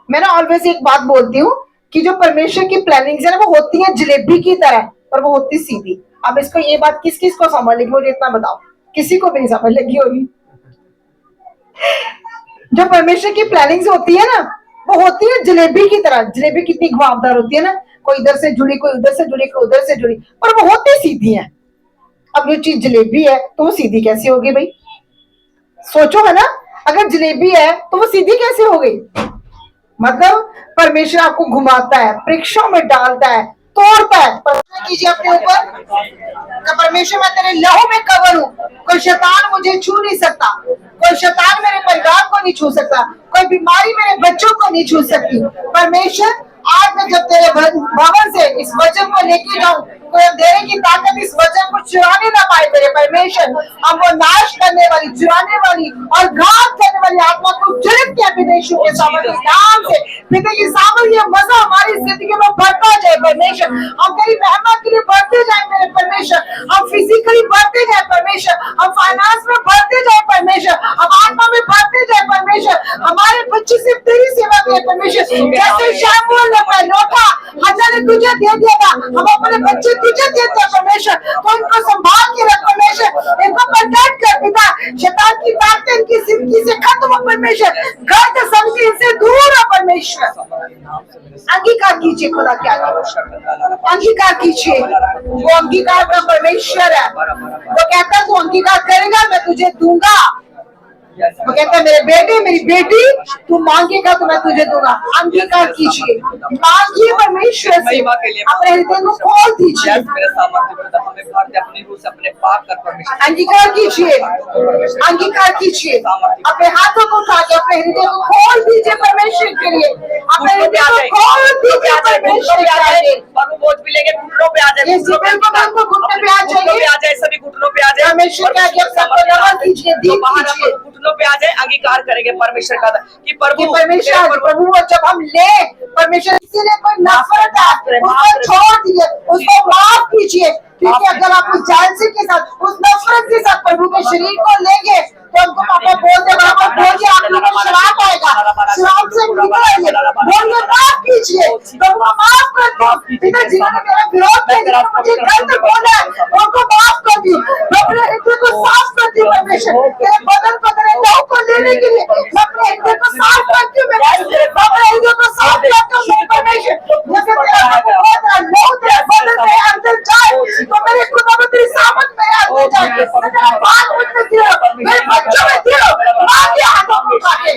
मैं ना ऑलवेज एक बात बोलती हूँ कि जो परमेश्वर की प्लानिंग्स है ना, वो होती है जलेबी की तरह, पर वो होती सीधी। अब इसको, ये बात किस किस को समझ लगी मुझे इतना बताओ, किसी को भी नहीं समझ लगी होगी। जो परमेश्वर की प्लानिंग्स होती है ना, वो होती है जलेबी की तरह। जलेबी कितनी घुमावदार होती है ना, कोई इधर से जुड़ी, कोई उधर से जुड़ी, कोई उधर से जुड़ी, पर वो होती सीधी है। अब ये चीज जलेबी है तो वो सीधी कैसे होगी भाई? सोचो, है ना। अगर जलेबी है तो वो सीधी कैसे हो गई? मतलब परमेश्वर आपको घुमाता है, परीक्षाओं में डालता है, तोड़ता है। कीजिए अपने ऊपर, परमेश्वर मैं तेरे लहू में कवर हूँ, कोई शैतान मुझे छू नहीं सकता, कोई शैतान मेरे परिवार को नहीं छू सकता, कोई बीमारी मेरे बच्चों को नहीं छू सकती। परमेश्वर आज मैं जब तेरे भवन से इस वचन को लेके जाऊं, कोई अंधेरे की ताकत इस वचन को चुराने ना पाए। मेरे परमेश्वर, हम वो नाश करने वाली, चुराने वाली और घात करने वाली आत्मा को झड़क के विदेशों के सामने नाम से पिता की सामने ये मजा हमारी जिंदगी में बढ़ता जाए। परमेश्वर, हम तेरी मेहनत के लिए बढ़ते जाए। मेरे परमेश्वर, हम फिजिकली बढ़ते जाए। परमेश्वर, हम फाइनेंस में बढ़ते जाए। परमेश्वर, हम आत्मा में बढ़ते जाए। परमेश्वर, हमारे बच्चे सिर्फ तेरी सेवा करें। परमेश्वर, जैसे शामुएल ने लौटा, हन्ना ने तुझे दे दिया था, हम अपने बच्चे तुझे देते हैं। परमेश्वर, तो इनको संभाल के रख। परमेश्वर, इनको प्रोटेक्ट कर पिता। शैतान की ताकत इनकी जिंदगी से खत्म हो। परमेश्वर, घर के सबसे इनसे दूर हो। परमेश्वर, अंगीकार कीजिए खुदा के आगे, अंगीकार कीजिए। वो अंगीकार का परमेश्वर है। वो कहता है तू अंगीकार करेगा मैं तुझे दूंगा। वो कहता है मेरे बेटे, मेरी बेटी, तू मांगेगा तो मैं तुझे दूंगा। अंगीकार कीजिए, मांगिए परमेश्वर से, अपने हृदय को खोल दीजिए, अंगीकार कीजिए, अंगीकार कीजिए। अपने हाथों को उठा के अपने हृदय को खोल दीजिए परमेश्वर के लिए, अपने हृदय को खोल दीजिए परमेश्वर के आगे। घुटनों पे आ जाए, घुटने पे आ जाइए, सभी घुटनों पे आ जाए। परमेश्वर के आगे सबको नमन कीजिए, दीप कीजिए। घुटनों पे आ जाए, अंगीकार करेंगे परमेश्वर का कि प्रभु परमेश्वर, प्रभु जब हम ले परमेश्वर, इसीलिए कोई नफरत है उसको छोड़ दीजिए, उसको माफ कीजिए। क्योंकि अगर आप उस जालसी के साथ, उस नफरत के साथ प्रभु के शरीर को लेंगे तो हमको पापा बोलते बोलिए आप लोगों को श्राप आएगा, श्राप से निकलिए, बोलिए माफ कीजिए, प्रभु को माफ कर दो। पिता जिन्होंने मेरा विरोध किया, मुझे गलत बोला है, उनको माफ कर दी। अपने हृदय को साफ कर दी परमेश्वर, तेरे बदन को, तेरे लहू को लेने के लिए मैं अपने हृदय को साफ करती हूँ। अपने हृदय को साफ करता हूँ परमेश्वर, जैसे तेरा लहू तेरे बदन में अंदर जाए तो मेरे खुदा में तेरी सामत में अंदर जाए। तेरा बाल मुझे दियो, मेरे बच्चों में दियो, मांगे हाथों को काटे।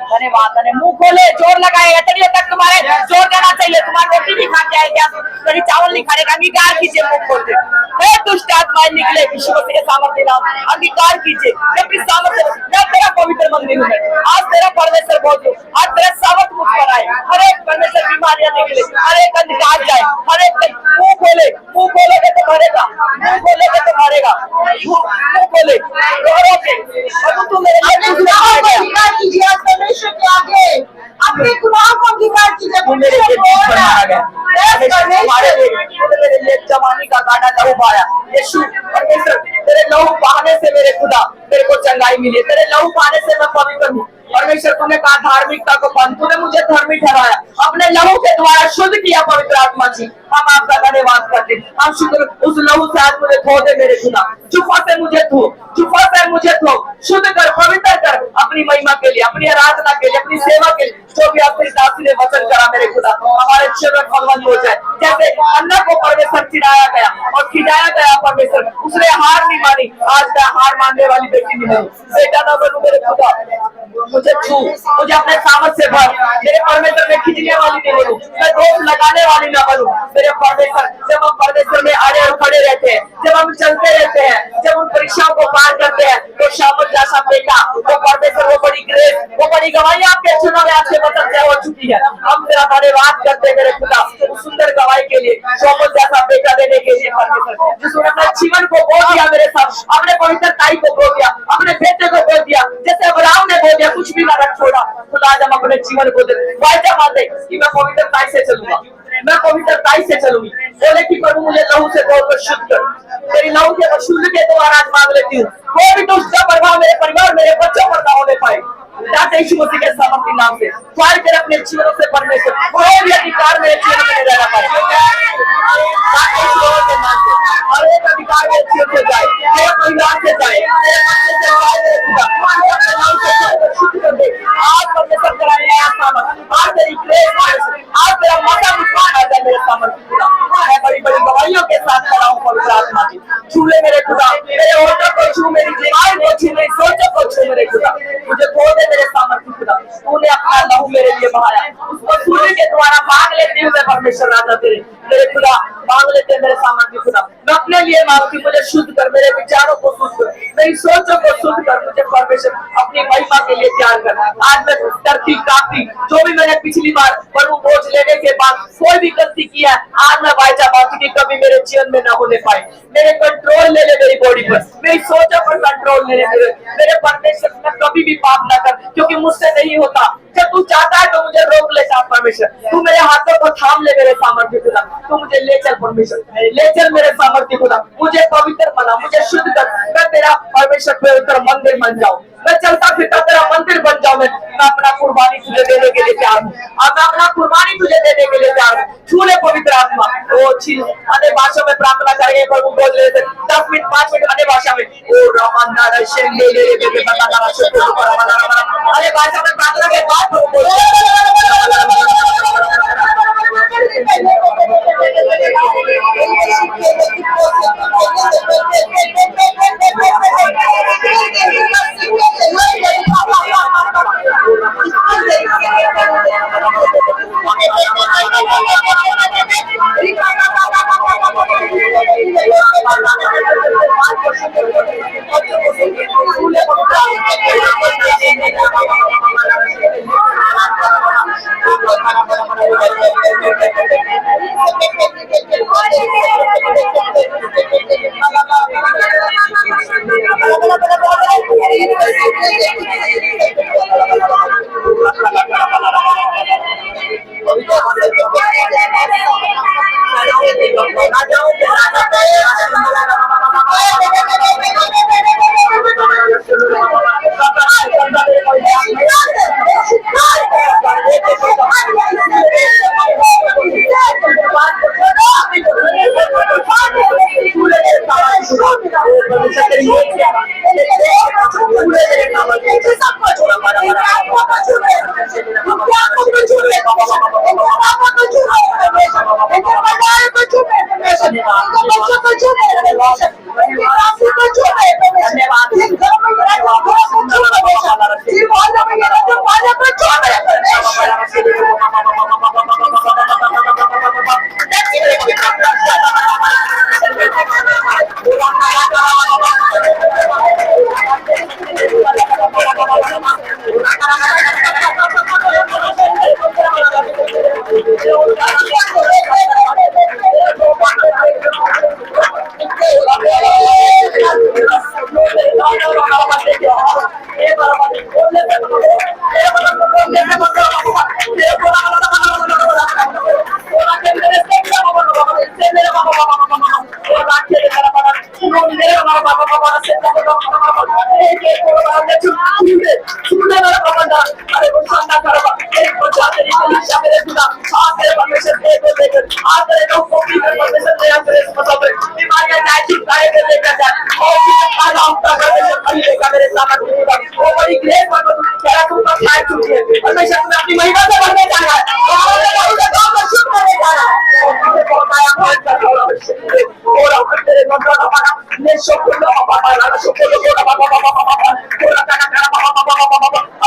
धन्यवाद। मुंह खोले, जोर लगाए, इतनी तक तुम्हारे जोर देना चाहिए। पहले तुम्हारी रोटी नहीं खा के आए क्या? कभी चावल नहीं खाने का अंगीकार कीजिए मुंह खोल के। हे दुष्ट आत्माएं निकले यीशु मसीह के सामर्थ्य नाम अंगीकार कीजिए। मैं अपनी सामर्थ्य मैं तेरा पवित्र मंदिर हूँ। मैं आज तेरा परमेश्वर बहुत हूँ। आज तेरा सामर्थ मुझ पर आए। हर एक परमेश्वर बीमारियां निकले, हर एक अंधकार जाए, हर एक मुंह खोलोगे तो भरेगा, मुंह खोलोगे तो भरेगा, मुंह खोले रोके। अब तू मेरे लिए अंगीकार कीजिए आज परमेश्वर के आगे, अपने गुनाह को अंगीकार कीजिए। तू मेरे लिए जीत बनाया गया, मेरे लिए जवानी का गाना लहू पाया। यीशु परमेश्वर तेरे लहू बहाने से मेरे खुदा मेरे को चंगाई मिली, तेरे लहू पाने से मैं पवित्र हूँ। परमेश्वर तूने कहा धार्मिकता को बंद, तूने मुझे धर्मी ठहराया, अपने लहू के द्वारा शुद्ध किया पवित्र आत्मा जी। हम आपका धन्यवाद करते हैं। हम शुक्र उस लहू से आज मुझे धो दे मेरे खुदा, जुफा से मुझे धो, जुफा से मुझे धो, शुद्ध कर, पवित्र कर, अपनी महिमा के लिए, अपनी आराधना के लिए, अपनी सेवा के लिए। जो भी आपकी दासी ने वचन करा मेरे खुदा हमारे जीवन फलवंत हो जाए। जैसे अन्ना को परमेश्वर खिलाया गया और खिलाया गया परमेश्वर, उसने हार नहीं मानी। आज मैं हार मानने वाली बेटी नहीं हूँ, बेटा ना बनूं मेरे खुदा। मुझे छू, मुझे अपने सामर्थ से भर, मेरे परमेश्वर में खींचने वाली नहीं बनूं, मैं दोष लगाने वाली ना बनूं मेरे परमेश्वर। जब हम परमेश्वर में अड़े और खड़े रहते हैं, जब हम चलते रहते हैं, जब उन परीक्षाओं को पार करते हैं, तो शामत जैसा बेटा वो परमेश्वर, वो बड़ी ग्रेस, वो बड़ी गवाही आपके चुनाव में आपके वचन से हो चुकी है। हम तेरा धन्यवाद करते हैं मेरे खुदा उस सुंदर गवाही के लिए, शामत जैसा बेटा देने के लिए परमेश्वर, जिसने अपने जीवन को बो दिया मेरे साथ, अपने पवित्र ताई को बो दिया, अपने बेटे को बो दिया, जैसे अब्राहम ने बो दिया, कुछ भी ना रख छोड़ा। खुदा आज हम अपने जीवन को दे वायदा मानते कि मैं पवित्रताई से चलूंगा, मैं पवित्रताई से चलूंगी। बोले कि प्रभु मुझे लहू से धोकर शुद्ध कर, तेरी लहू के वसूल के द्वारा आज मांग लेती हूँ। कोई भी दुष्ट का प्रभाव मेरे परिवार मेरे बच्चों पर ना होने पाए। जाते यीशु मसीह के सामर्थ्य नाम से फाड़ कर अपने जीवन से परमेश्वर कोई भी अधिकार मेरे जीवन में नहीं रहना पाए। जाते यीशु मसीह के नाम से हर एक अधिकार मेरे जीवन से जाए, मेरे परिवार से जाए, मेरे बच्चे से जाए, मेरे खुदा शुद्ध कर दे। आज परमेश्वर तेरा नया सामर्थ, आज तेरी ग्रेस, आज तेरा मौका मुझको आ जाए मेरे सामर्थ्य खुदा। मैं बड़ी बड़ी गवाहियों के साथ खड़ा हूँ पवित्र आत्मा की, छू ले मेरे खुदा, मेरे होठों को छू, मेरी दिमाग को छू, मेरी सोचों को छू मेरे खुदा। मुझे खो दे मेरे सामर्थ्य खुदा, तूने अपना लहू मेरे लिए बहाया, उस वसूली के द्वारा मांग लेती हूँ मैं परमेश्वर राजा तेरे मेरे खुदा, मांग लेते हैं मेरे सामर्थ्य खुदा। मैं अपने लिए मांगती, मुझे शुद्ध कर, मेरे विचारों को शुद्ध कर, मेरी सोचों को शुद्ध कर, मुझे परमेश्वर अपनी महिमा के लिए तैयार कर। आज मैं डरती कांपती, जो भी मैंने पिछली बार प्रभु बोझ लेने के बाद कोई भी गलती किया, आज मैं वायदा मानती कि कभी मेरे जीवन में न होने पाए। मेरे कंट्रोल ले ले मेरी बॉडी पर, मेरी सोचों पर कंट्रोल ले ले मेरे परमेश्वर। मैं कभी भी पाप ना कर, क्योंकि मुझसे नहीं होता। जब तू चाहता है तो मुझे रोक ले परमेश्वर, तू मेरे हाथों को थाम ले मेरे सामर्थ्य खुदा, तू मुझे ले चल परमेश्वर, ले चल मेरे सामर्थ्य खुदा, मुझे पवित्र बना, मुझे शुद्ध कर, मैं तेरा परमेश्वर पवित्र मंदिर बन जाऊं, मैं चलता फिरता तेरा मंदिर बन जाऊं। मैं अपना कुर्बानी तुझे देने के लिए तैयार हूँ, अब मैं अपना कुर्बानी तुझे देने के लिए तैयार हूँ। छू ले पवित्र आत्मा। ओ अच्छी अन्य भाषा में प्रार्थना करेंगे प्रभु बोल रहे थे 10 मिनट 5 मिनट अन्य भाषा में। ओ रमन्ना रशेंगे ले ले ले बताना रशेंगे पर अन्य भाषा में प्रार्थना के बाद प्रभु बोल होती है। परमेश्वर तुम्हें अपनी महिमा से भरने जा रहा है, शुद्ध करने जा रहा है।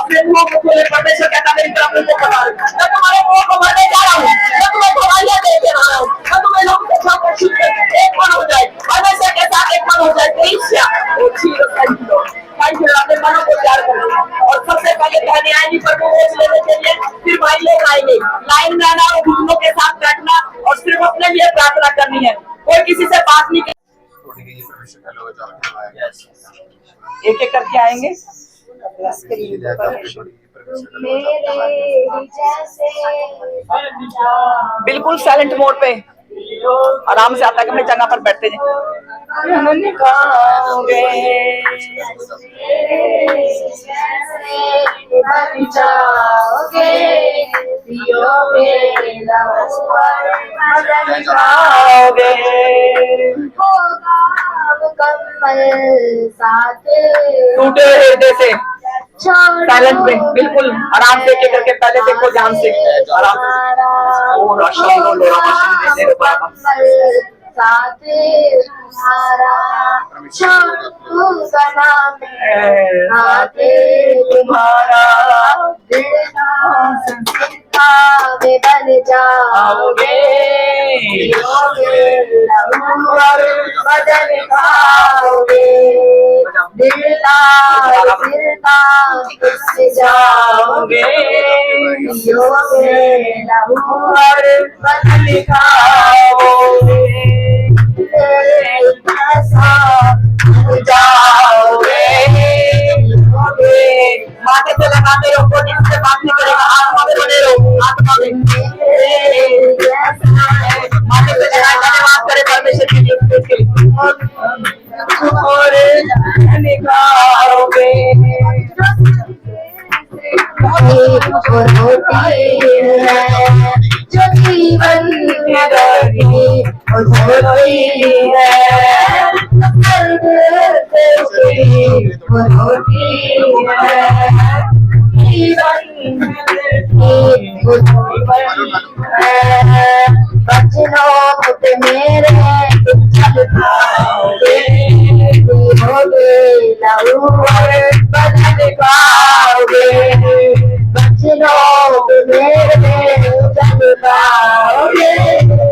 अपने मुंह को खोले, परमेश्वर कहता मेरी तरफ मुंह को बना, मैं तुम्हारे मुंह को भरने जा रहा हूँ, मैं तुम्हें दवाइयां दे रहा हूँ, मैं तुम्हें लोगों के साथ शुद्ध करके एक मन हो जाए, परमेश्वर के साथ एक मन हो जाए। थैंक यू, अपने मनों को तैयार करो। और सबसे पहले बहनें आएंगी प्रभु भोज लेने के लिए, फिर भाई लोग आएंगे। लाइन में आना और घुटनों के साथ बैठना और सिर्फ अपने लिए प्रार्थना करनी है, कोई किसी से बात नहीं करनी। एक एक करके आएंगे। बिल्कुल साइलेंट मोड पे आराम से आता है कि अपनी जगह पर बैठते हैं। टूटे हृदय से साइलेंट में बिल्कुल आराम से एक करके पहले देखो, ध्यान से आराम से। तुम्हारा बन जाओगे, बदल खाओगे, जाओगे, बदल खाओगे, जाओगे। माथे पे लगाते रहो, कोई किसी से बात नहीं करेगा, आत्मा में बने रहो, आत्मा में माथे पे लगाए धन्यवाद करे परमेश्वर के लिए और निकालोगे। जो जीवन होती है, बचनों पे मेरे चल पाओगे, बदल पाओगे, बचनों पे मेरे चल पाओगे,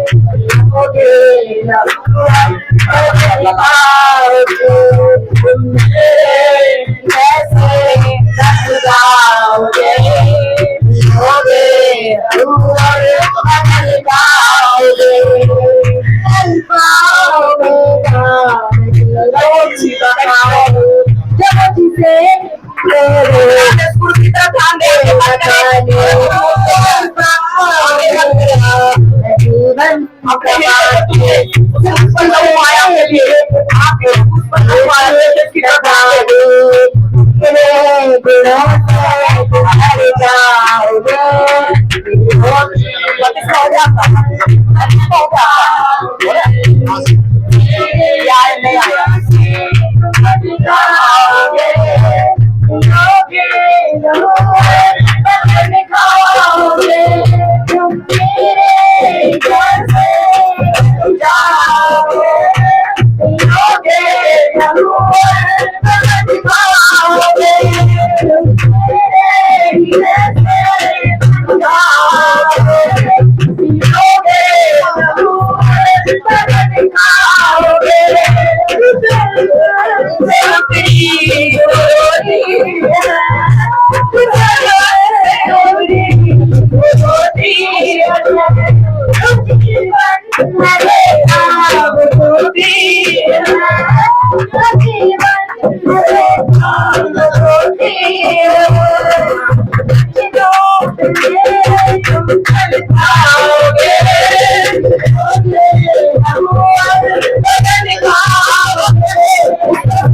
जीवन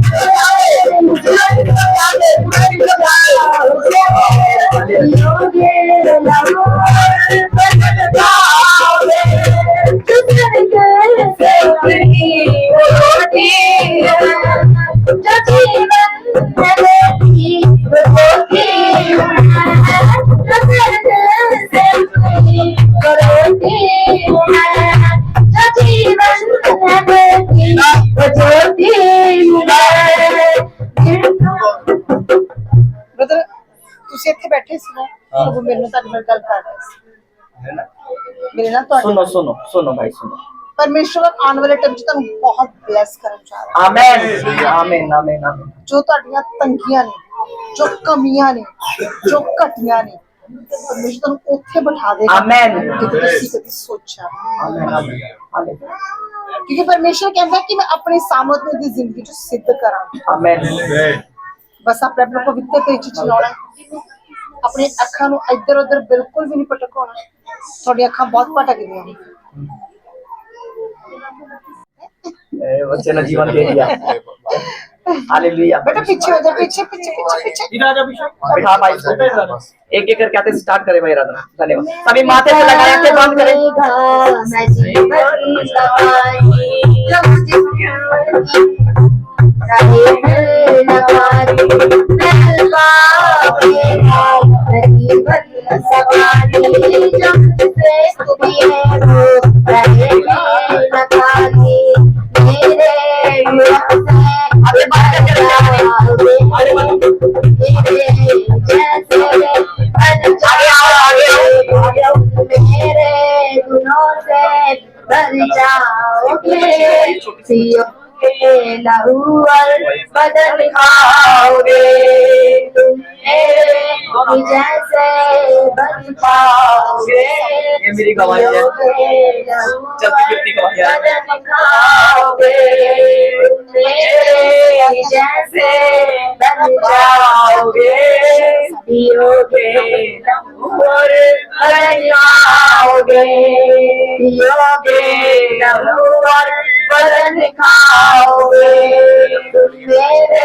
ਇੱਥੇ ਬੈਠੇ ਸੀ ਨਾ ਉਹ ਮੇਰੇ ਨਾਲ ਤੁਹਾਡੇ ਨਾਲ ਗੱਲ ਕਰ ਰਹੇ ਸੀ ਮੇਰੇ ਨਾਲ ਤੁਹਾਡੇ सुनो सुनो सुनो भाई सुनो ਪਰਮੇਸ਼ਵਰ ਆਉਣ ਵਾਲੇ ਟਾਈਮ 'ਚ ਤੁਹਾਨੂੰ ਬਹੁਤ ਬਲੈਸ ਕਰਨ ਜਾ ਰਿਹਾ आमेन आमेन आमेन आमेन ਜੋ ਤੁਹਾਡੀਆਂ ਤੰਗੀਆਂ ਨੇ ਜੋ ਕਮੀਆਂ ਨੇ ਜੋ ਘਟੀਆਂ ਨੇ ਪਰਮੇਸ਼ਵਰ ਤੁਹਾਨੂੰ ਉੱਥੇ ਬਿਠਾ ਦੇਗਾ आमेन ਜਿੱਥੇ ਤੁਸੀਂ ਕਦੀ ਸੋਚਿਆ ਨਹੀਂ। आमेन आमेन आमेन ਕਿਉਂਕਿ ਪਰਮੇਸ਼ਵਰ ਕਹਿੰਦਾ ਕਿ ਮੈਂ ਆਪਣੀ ਸਾਮਰਥ ਦੀ ਜ਼ਿੰਦਗੀ 'ਚ ਸਿੱਧ ਕਰਾਂ आमेन ਬਸ ਆਪਣੇ ਆਪ ਨੂੰ ਪਵਿੱਤਰ ਤਰੀਕੇ 'ਚ ਚਲਾਉਣਾ ਆਪਣੀ ਅੱਖਾਂ ਨੂੰ ਇੱਧਰ ਉੱਧਰ ਬਿਲਕੁਲ ਵੀ ਨਹੀਂ ਭਟਕਾਉਣਾ ਤੁਹਾਡੀਆਂ ਅੱਖਾਂ ਬਹੁਤ ਭਟਕਦੀਆਂ ਨੇ बच्चे ने जीवन दे दिया हालेलुया बेटा पीछे हो जा पीछे पीछे पीछे पीछे बिठा भाई एक एक करके आते स्टार्ट करें भाई आराधना धन्यवाद सभी माथे पे लगाया के बंद करें लहू और बदन खाओगे तुम मेरे जैसे बन पाओगे ये मेरी गवाही है चलती फिरती गवाही है बदन खाओगे तुम मेरे जैसे बन जाओगे पियोगे लहू और बदन खाओगे पियोगे लहू और बदन खाओगे तुम मेरे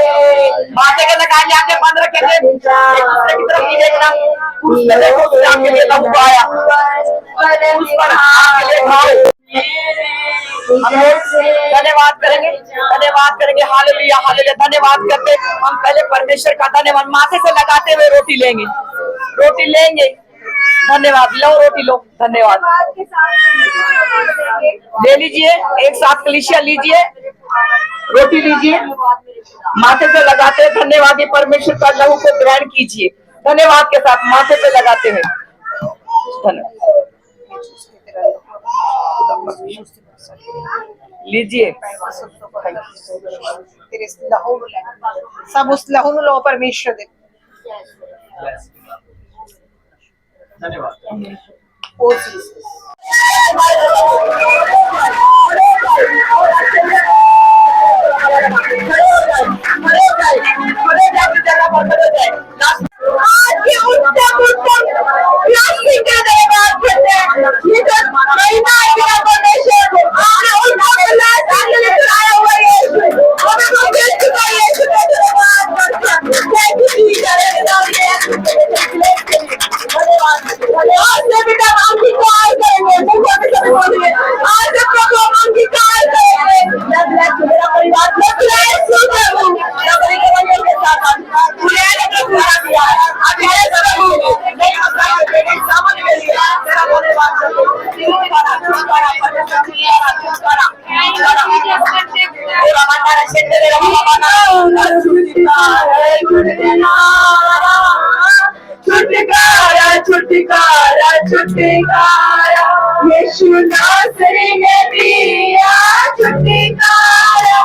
माथे के लगा लिया आपने बंद रखे थे दूसरे की तरफ नहीं देखना उसने देखो उसने आपके लिए लहू आया उस पर आपके लिए खाओ धन्यवाद करेंगे हालेलुया हालेलुया धन्यवाद करते हम पहले परमेश्वर का धन्यवाद माथे से लगाते हुए रोटी लेंगे धन्यवाद लो रोटी लो धन्यवाद ले लीजिए एक साथ कलीसिया लीजिए रोटी लीजिए माथे पे लगाते हैं धन्यवाद ये परमेश्वर का लहू को ग्रहण कीजिए धन्यवाद के साथ माथे पे लगाते हैं लीजिए तेरे इस लहू ਨੂੰ ਲੈ सब उस लहू ਨੂੰ ਲਓ परमेश्वर ਦੇ धन्यवाद ओ जीसस छुटकारा छुटकारा यीशु नासरी ने दिया छुटकारा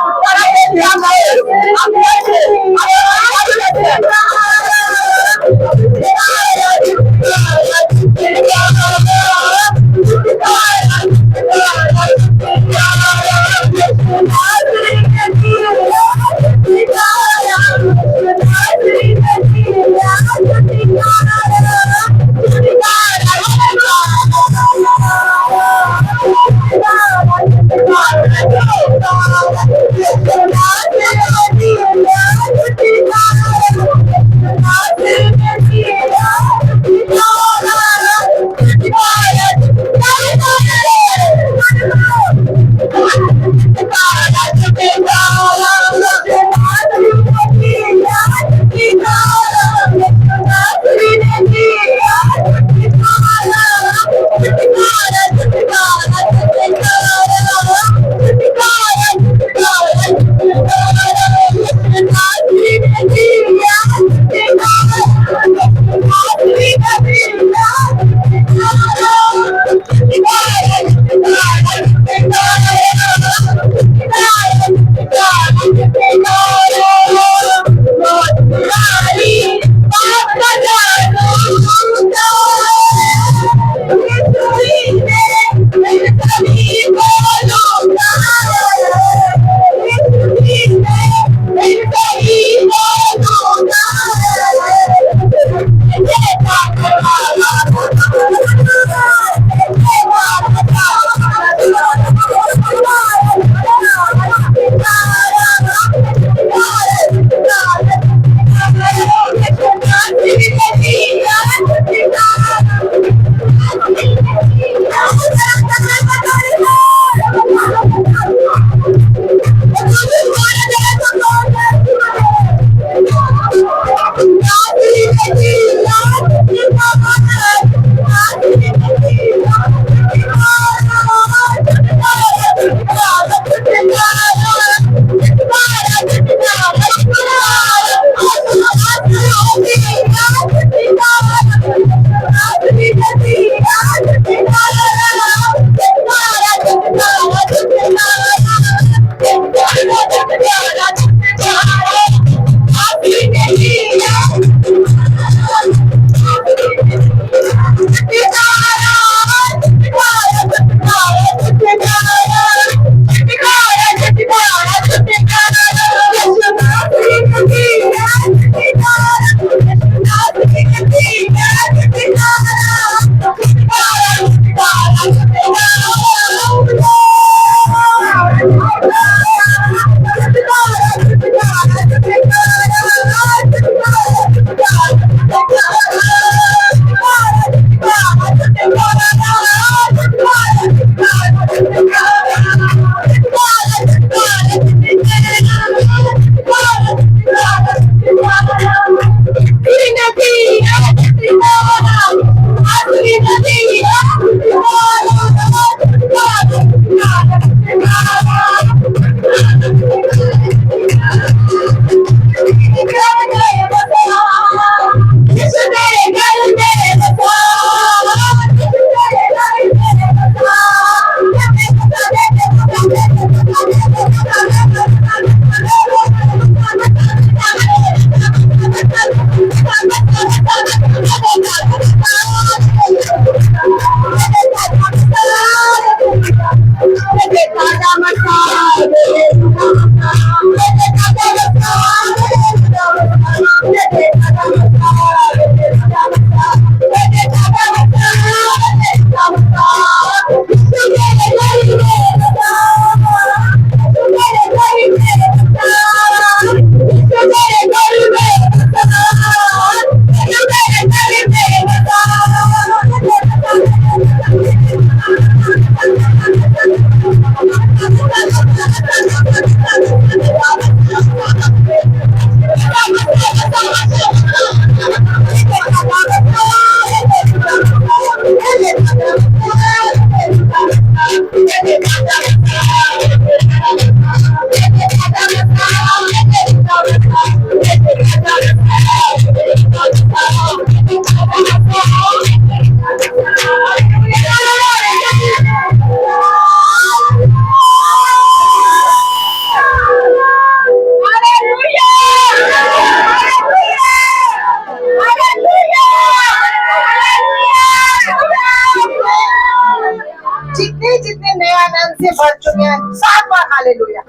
में आए 7 बार हालेलुया।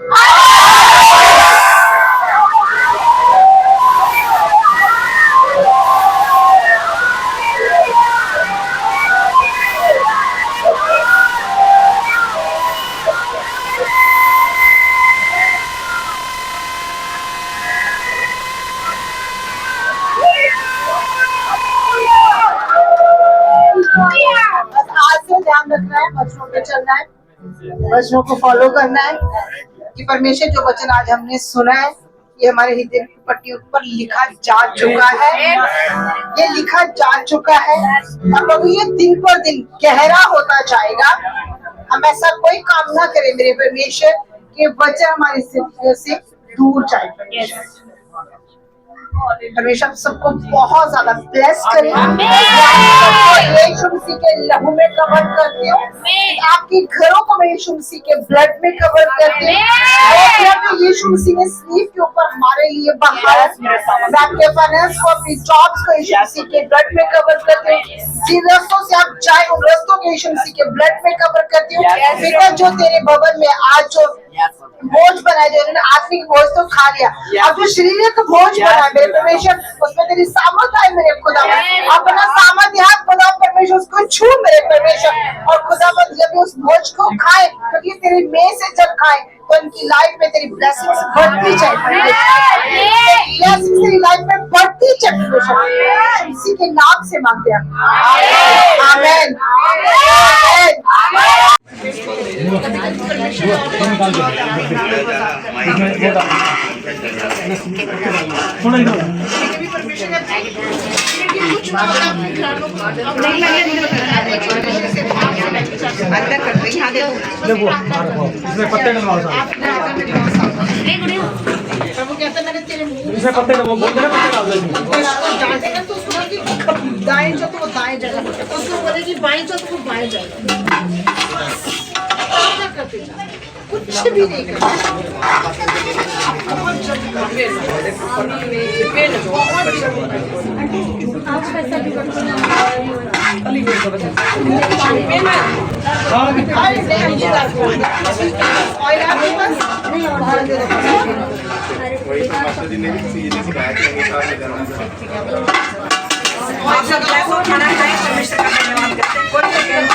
बस आज से ध्यान रखना है, वचनों पे चलना है, वचनों को फॉलो करना है कि परमेश्वर जो वचन आज हमने सुना है ये हमारे हृदय की पट्टियों पर लिखा जा चुका है, ये लिखा जा चुका है और प्रभु ये दिन पर दिन गहरा होता जाएगा। हम ऐसा कोई काम ना करें मेरे परमेश्वर कि वचन हमारी जिंदगी से दूर जाए। परमेश्वर सबको बहुत ज्यादा ब्लेस करे। यीशु मसीह के लहू में कवर करती हूँ, आपके घरों को मैं यीशु मसीह के ब्लड में कवर करती हूँ। यीशु मसीह ने स्लीव के ऊपर हमारे लिए बहाया, आपके फाइनेंस को अपनी जॉब्स को यीशु मसीह के ब्लड में कवर करती हूँ। जिन रस्तों से आप जाए उन रस्तों को यीशु मसीह के ब्लड में कवर करती हूँ। बेटा जो तेरे भवन में आज जो भोज बनाए, जो उन्होंने आत्मिक भोज तो खा लिया, अब जो शरीर का भोज बना मेरे परमेश्वर उसमें तेरी सामर्थ आए मेरे खुदा, अपना सामर्थ हाथ बनाओ परमेश्वर, उसको छू मेरे परमेश्वर और खुदा जब उस भोज को खाए क्योंकि तेरे में से जब खाए तो उनकी लाइफ में तेरी ब्लेसिंग्स बढ़ती जाए, ब्लेसिंग्स तेरी लाइफ में बढ़ती जाए परमेश्वर, इसी के नाम से मांगते हैं आमीन। अंदर कर दे, यहाँ देखो इसमें पत्ते डलवाओ साहब। प्रभु कहता मैंने तेरे मुंह इसमें पत्ते डलवाओ, बोलते ना पत्ते डाल दे, डालेगा तो उसको बोलेगी दाएं जो तो वो दाएं जाएगा, उसको बोलेगी बाएं जो तो वो बाएं जाएगा। क्या करते जा, कुछ भी नहीं करते। खाना खाए, परमेश्वर का धन्यवाद करते हैं।